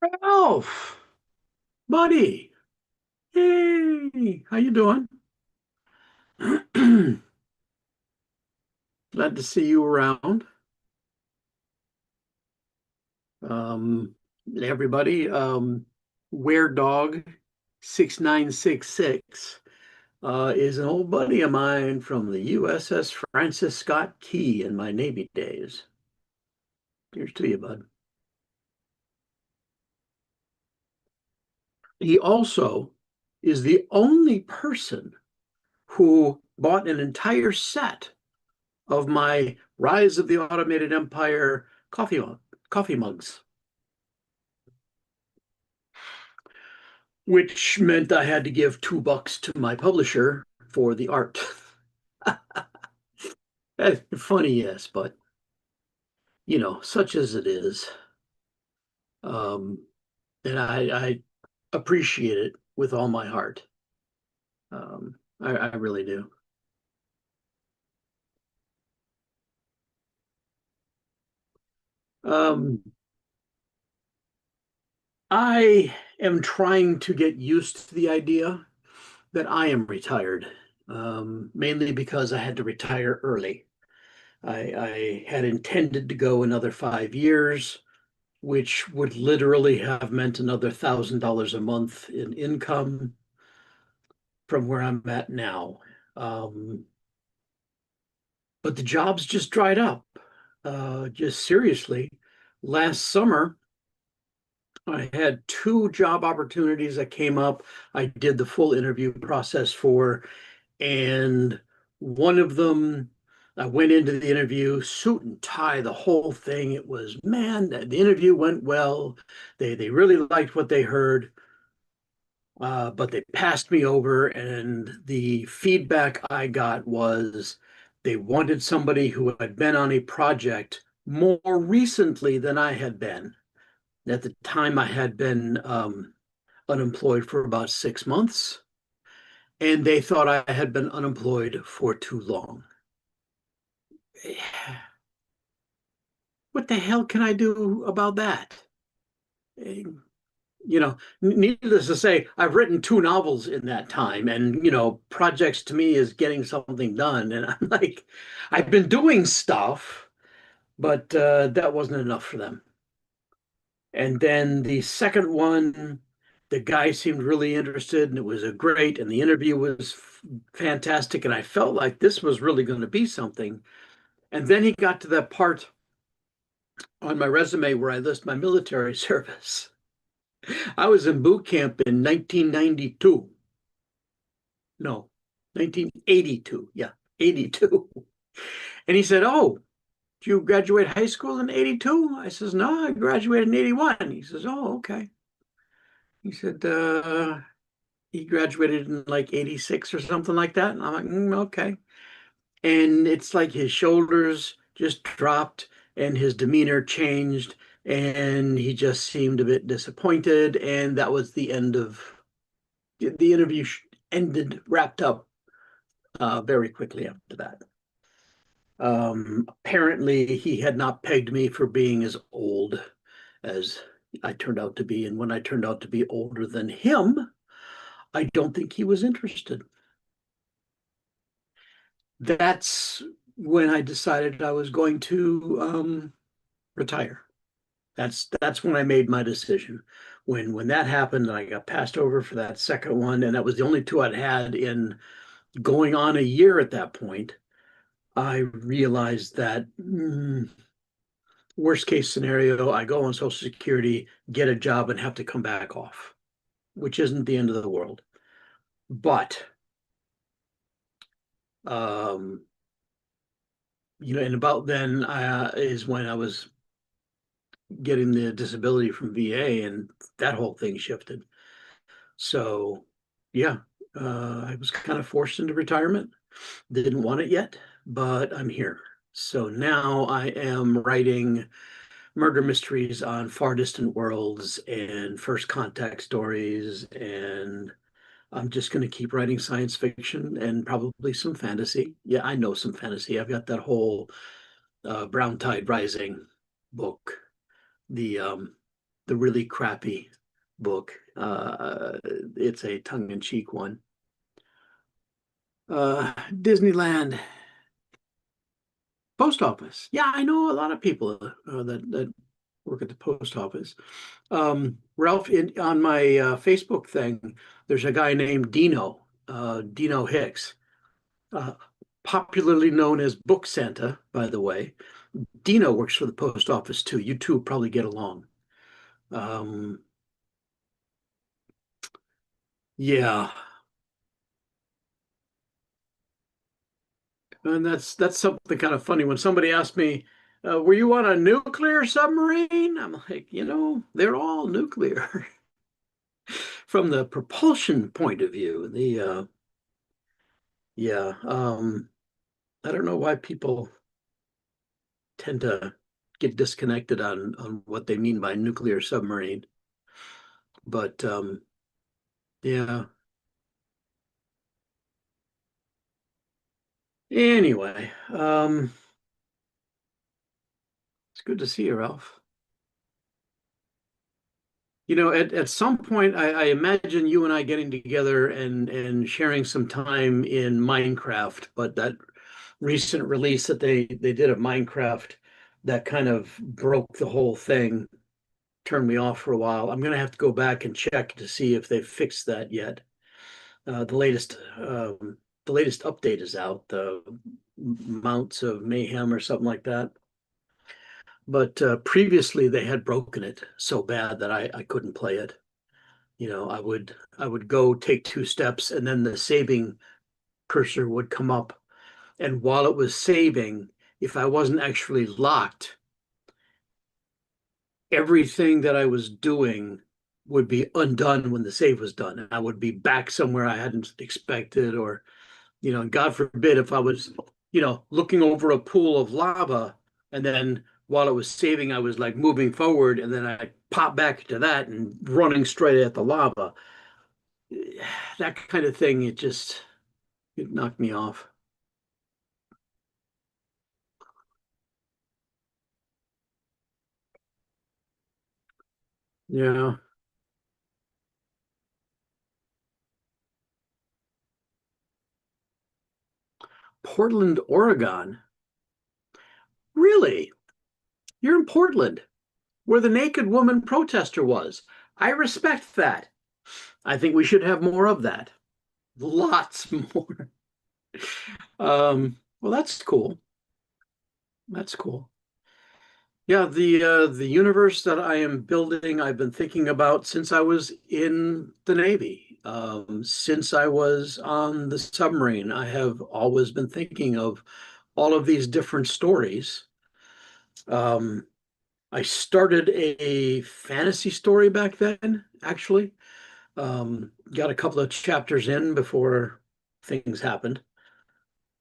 Ralph, buddy, hey, how you doing? Glad to see you around. Um, everybody, Were Dog 6966 is an old buddy of mine from the USS Francis Scott Key in my Navy days. Here's to you, bud. He also is the only person who bought an entire set of my Rise of the Automated Empire coffee mugs, which meant I had to give $2 to my publisher for the art. That's funny, yes, but such as it is. Um, and I appreciate it with all my heart. I really do. Um, I am trying to get used to the idea that I am retired, mainly because I had to retire early. I had intended to go another 5 years, which would literally have meant another $1,000 a month in income from where I'm at now. Um, but the jobs just dried up. Just seriously, last summer, I had two job opportunities that came up. I did the full interview process for, and one of them, I went into the interview, suit and tie, the whole thing. It was, man, the interview went well. They really liked what they heard, but they passed me over, and the feedback I got was they wanted somebody who had been on a project more recently than I had been. At the time, I had been unemployed for about 6 months, and they thought I had been unemployed for too long. What the hell can I do about that? Needless to say, I've written two novels in that time, and projects to me is getting something done. And I'm like, I've been doing stuff, but that wasn't enough for them. And then the second one, the guy seemed really interested, and it was a great, and the interview was fantastic, and I felt like this was really going to be something. And then he got to that part on my resume where I list my military service. I was in boot camp in 1992. No, 1982. Yeah, 82. And he said, "Oh, did you graduate high school in 82?" I says, "No, I graduated in 81." He says, "Oh, okay." He said, he graduated in like 86 or something like that. And I'm like, okay. And it's like his shoulders just dropped and his demeanor changed and he just seemed a bit disappointed. And that was the end of the interview, wrapped up very quickly after that. Apparently, he had not pegged me for being as old as I turned out to be. And when I turned out to be older than him, I don't think he was interested. That's when I decided I was going to retire. That's when I made my decision. When that happened, I got passed over for that second one, and that was the only two I'd had in going on a year at that point. I realized that worst case scenario, I go on Social Security, get a job, and have to come back off, which isn't the end of the world. But um, and about then is when I was getting the disability from VA, and that whole thing shifted. So, yeah, I was kind of forced into retirement. Didn't want it yet, but I'm here. So now I am writing murder mysteries on far distant worlds and first contact stories, and I'm just going to keep writing science fiction and probably some fantasy. Yeah, I know some fantasy. I've got that whole Brown Tide Rising book, the the really crappy book. It's a tongue-in-cheek one. Disneyland post office. Yeah, I know a lot of people that work at the post office. Ralph, on my Facebook thing, there's a guy named Dino, Dino Hicks, uh, popularly known as Book Santa, by the way. Dino works for the post office too. You two probably get along. Um, yeah, and that's something kind of funny. When somebody asked me, "Were you on a nuclear submarine?" I'm like, they're all nuclear from the propulsion point of view. Yeah, I don't know why people tend to get disconnected on what they mean by nuclear submarine, but yeah. Anyway, it's good to see you, Ralph. At some point, I imagine you and I getting together and sharing some time in Minecraft, but that recent release that they did of Minecraft that kind of broke the whole thing, turned me off for a while. I'm gonna have to go back and check to see if they've fixed that yet. The latest update is out, the Mounts of Mayhem or something like that. But previously they had broken it so bad that I couldn't play it. I would go take two steps and then the saving cursor would come up. And while it was saving, if I wasn't actually locked, everything that I was doing would be undone when the save was done. And I would be back somewhere I hadn't expected, or, God forbid if I was, looking over a pool of lava and then while it was saving, I was like moving forward and then I pop back to that and running straight at the lava. That kind of thing, it knocked me off. Yeah. Portland, Oregon. Really? You're in Portland, where the naked woman protester was. I respect that. I think we should have more of that. Lots more. Well, that's cool. That's cool. Yeah, the universe that I am building, I've been thinking about since I was in the Navy. Since I was on the submarine, I have always been thinking of all of these different stories. Um, I started a fantasy story back then, actually. Got a couple of chapters in before things happened.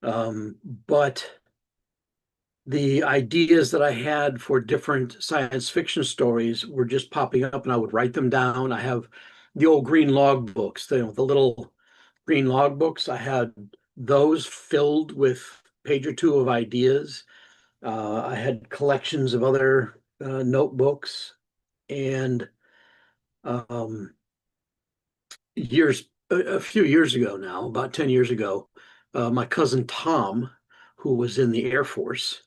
But the ideas that I had for different science fiction stories were just popping up and I would write them down. I have the old green log books, the little green log books. I had those filled with page or two of ideas. I had collections of other notebooks and um, a few years ago now, about 10 years ago, my cousin Tom, who was in the Air Force,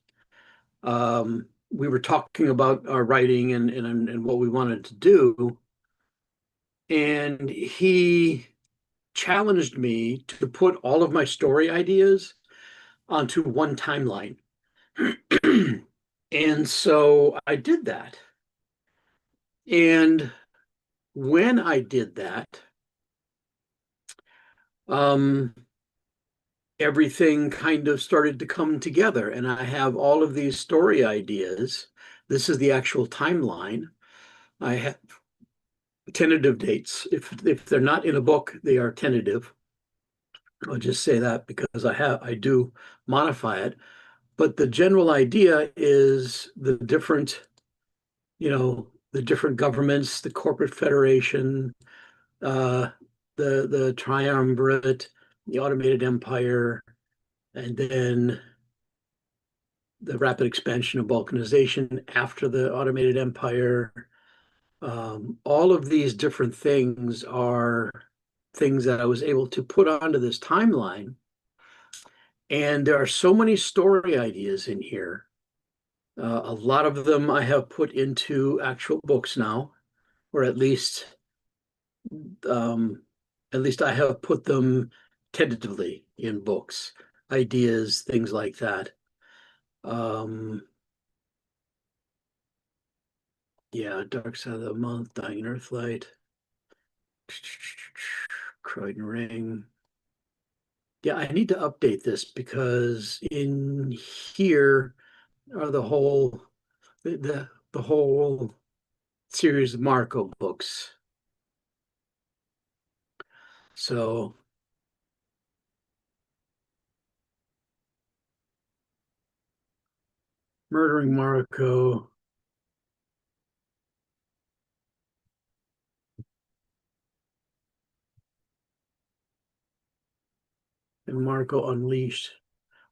we were talking about our writing and what we wanted to do. And he challenged me to put all of my story ideas onto one timeline. And so I did that. And when I did that, um, everything kind of started to come together. And I have all of these story ideas. This is the actual timeline. I have tentative dates. If they're not in a book, they are tentative. I'll just say that because I do modify it. But the general idea is the different governments, the corporate federation, uh, the triumvirate, the automated empire, and then the rapid expansion of balkanization after the automated empire, All of these different things are things that I was able to put onto this timeline. And there are so many story ideas in here. A lot of them I have put into actual books now, or um, at least I have put them tentatively in books, ideas, things like that. Um, yeah, Dark Side of the Month, Dying in Earthlight, Croydon Ring. Yeah, I need to update this because in here are the whole series of Marco books. So Murdering Marco, and Marco Unleashed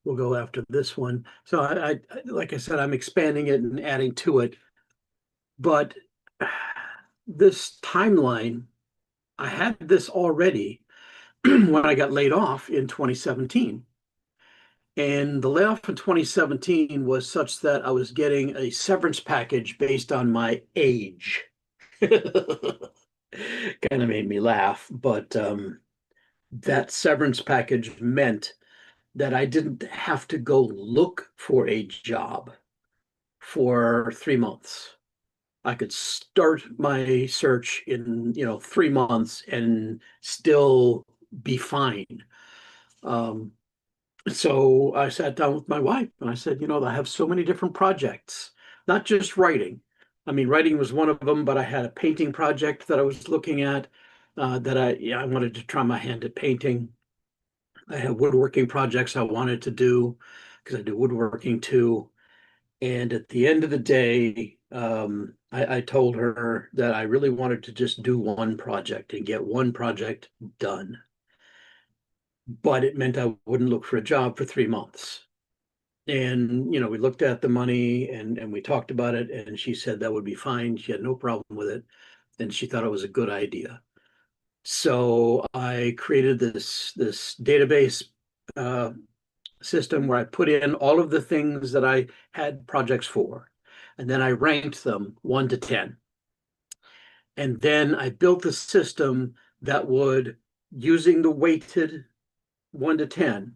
will go after this one. So like I said, I'm expanding it and adding to it. But this timeline, I had this already when I got laid off in 2017. And the layoff in 2017 was such that I was getting a severance package based on my age. Kind of made me laugh, but that severance package meant that I didn't have to go look for a job for 3 months. I could start my search in, 3 months and still be fine. Um, so I sat down with my wife and I said, I have so many different projects, not just writing. I mean, writing was one of them, but I had a painting project that I was looking at that I wanted to try my hand at painting. I had woodworking projects I wanted to do because I do woodworking too. And at the end of the day, I told her that I really wanted to just do one project and get one project done. But it meant I wouldn't look for a job for 3 months. And, we looked at the money and we talked about it, and she said that would be fine. She had no problem with it. And she thought it was a good idea. So I created this database uh, system where I put in all of the things that I had projects for. And then I ranked them 1 to 10. And then I built the system that would, using the weighted 1 to 10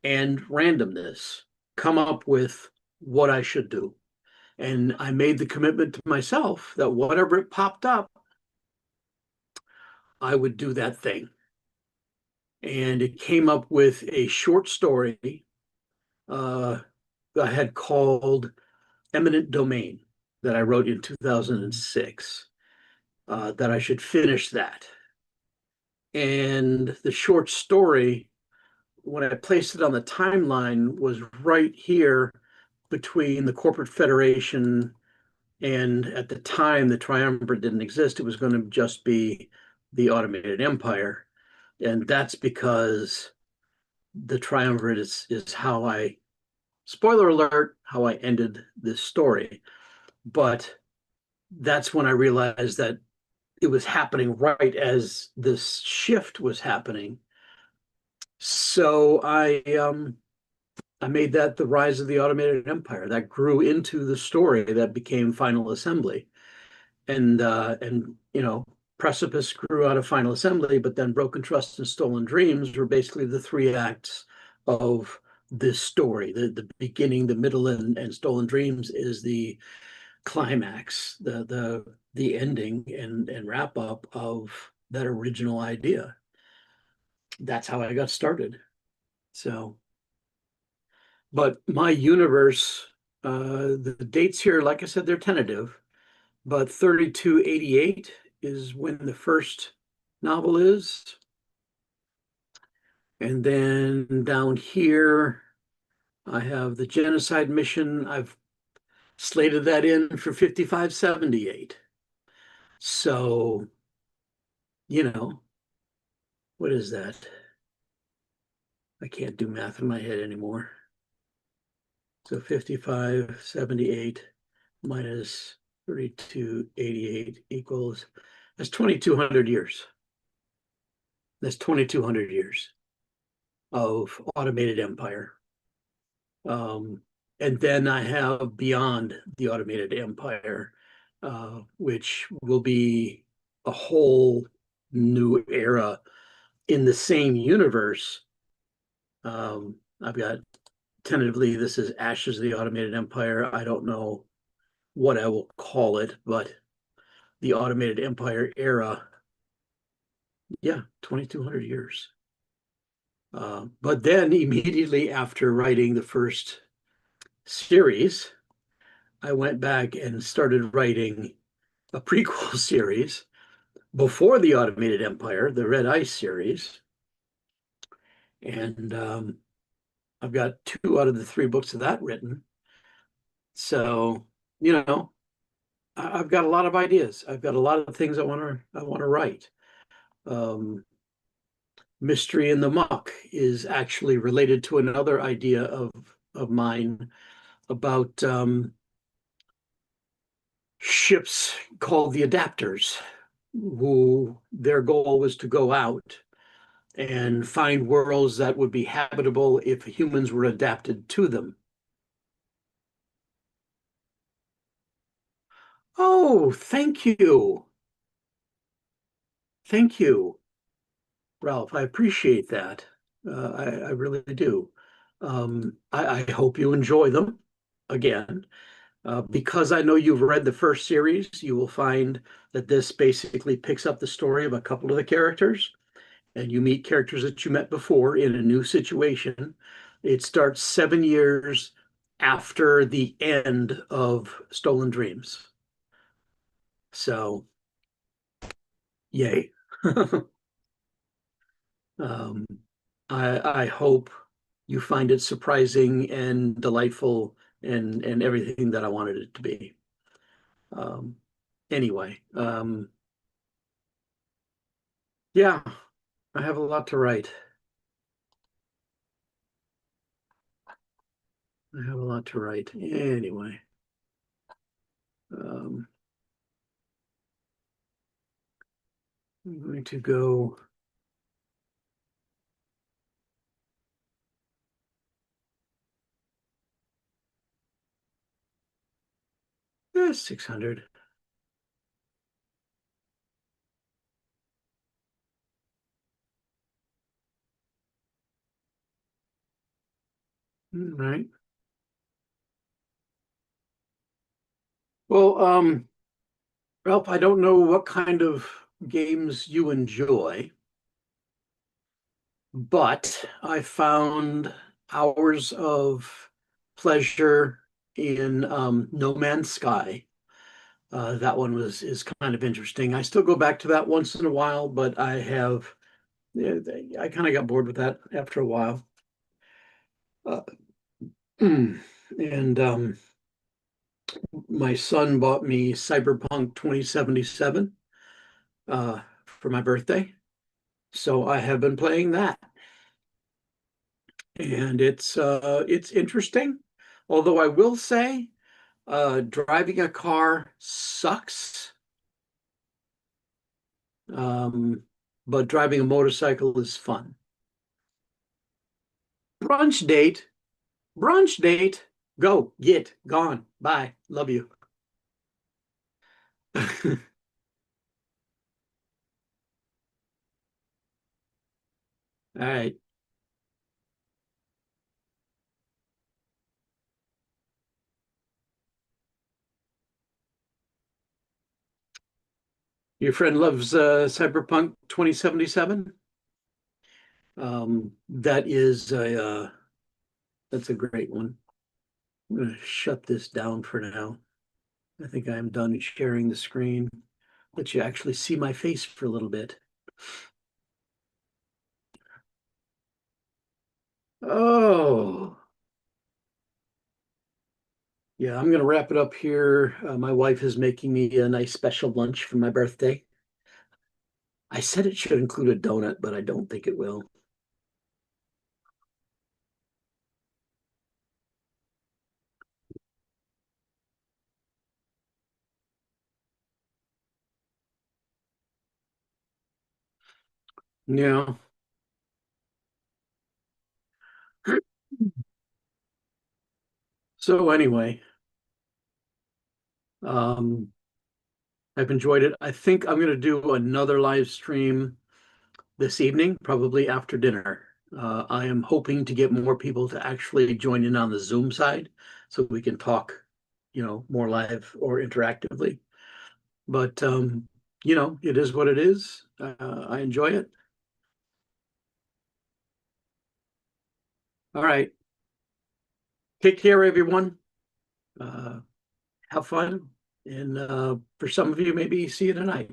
and randomness, come up with what I should do. And I made the commitment to myself that whatever it popped up, I would do that thing. And it came up with a short story uh, I had called Eminent Domain that I wrote in 2006, that I should finish that. And the short story, when I placed it on the timeline, was right here between the corporate federation and, at the time, the triumvirate didn't exist. It was going to just be the automated empire. And that's because the triumvirate is how I, spoiler alert, how I ended this story. But that's when I realized that it was happening right as this shift was happening. So I made that the rise of the automated empire. That grew into the story that became Final Assembly. And Precipice grew out of Final Assembly, but then Broken Trust and Stolen Dreams were basically the three acts of this story. The beginning, the middle, and Stolen Dreams is the climax, the ending and wrap up of that original idea. That's how I got started. So, but my universe, the dates here, like I said, they're tentative, but 3288 is when the first novel is. And then down here, I have the genocide mission. I've slated that in for 5578. So, you know, what is that? I can't do math in my head anymore. So 5578 minus 3288 equals, that's 2,200 years. That's 2,200 years of automated empire. And then I have Beyond the Automated Empire, which will be a whole new era in the same universe. I've got tentatively, this is Ashes of the Automated Empire. I don't know what I will call it, but the Automated Empire era, yeah, 2,200 years. But then immediately after writing the first series, I went back and started writing a prequel series before the Automated Empire, the Red Ice series. And I've got 2 out of the 3 books of that written. So, you know, I've got a lot of ideas. I've got a lot of things I want to write. Mystery in the Muck is actually related to another idea of mine about ships called the Adapters, who their goal was to go out and find worlds that would be habitable if humans were adapted to them. Oh, thank you. Thank you, Ralph. I appreciate that. I really do. I hope you enjoy them again. Because I know you've read the first series, you will find that this basically picks up the story of a couple of the characters, and you meet characters that you met before in a new situation. It starts 7 years after the end of Stolen Dreams. So, yay. um, I hope you find it surprising and delightful and everything that I wanted it to be. Um, anyway, yeah, I have a lot to write. I have a lot to write. Anyway, um, I'm going to go. Eh, 600. All right. Well, Ralph, I don't know what kind of games you enjoy, but I found hours of pleasure in No Man's Sky. That one is kind of interesting. I still go back to that once in a while, but yeah, I kind of got bored with that after a while. Uh, and my son bought me Cyberpunk 2077 for my birthday. So I have been playing that. And it's interesting. Although I will say, driving a car sucks. Um, but driving a motorcycle is fun. Brunch date, brunch date, go, get, gone, bye, love you. All right. Your friend loves Cyberpunk 2077. That is that's a great one. I'm going to shut this down for now. I think I'm done sharing the screen. Let you actually see my face for a little bit. Oh, yeah, I'm going to wrap it up here. My wife is making me a nice special lunch for my birthday. I said it should include a donut, but I don't think it will. Yeah. So anyway, um, I've enjoyed it. I think I'm going to do another live stream this evening, probably after dinner. I am hoping to get more people to actually join in on the Zoom side so we can talk, more live or interactively. But, it is what it is. I enjoy it. All right. Take care, everyone. Uh, have fun. And for some of you, maybe see you tonight.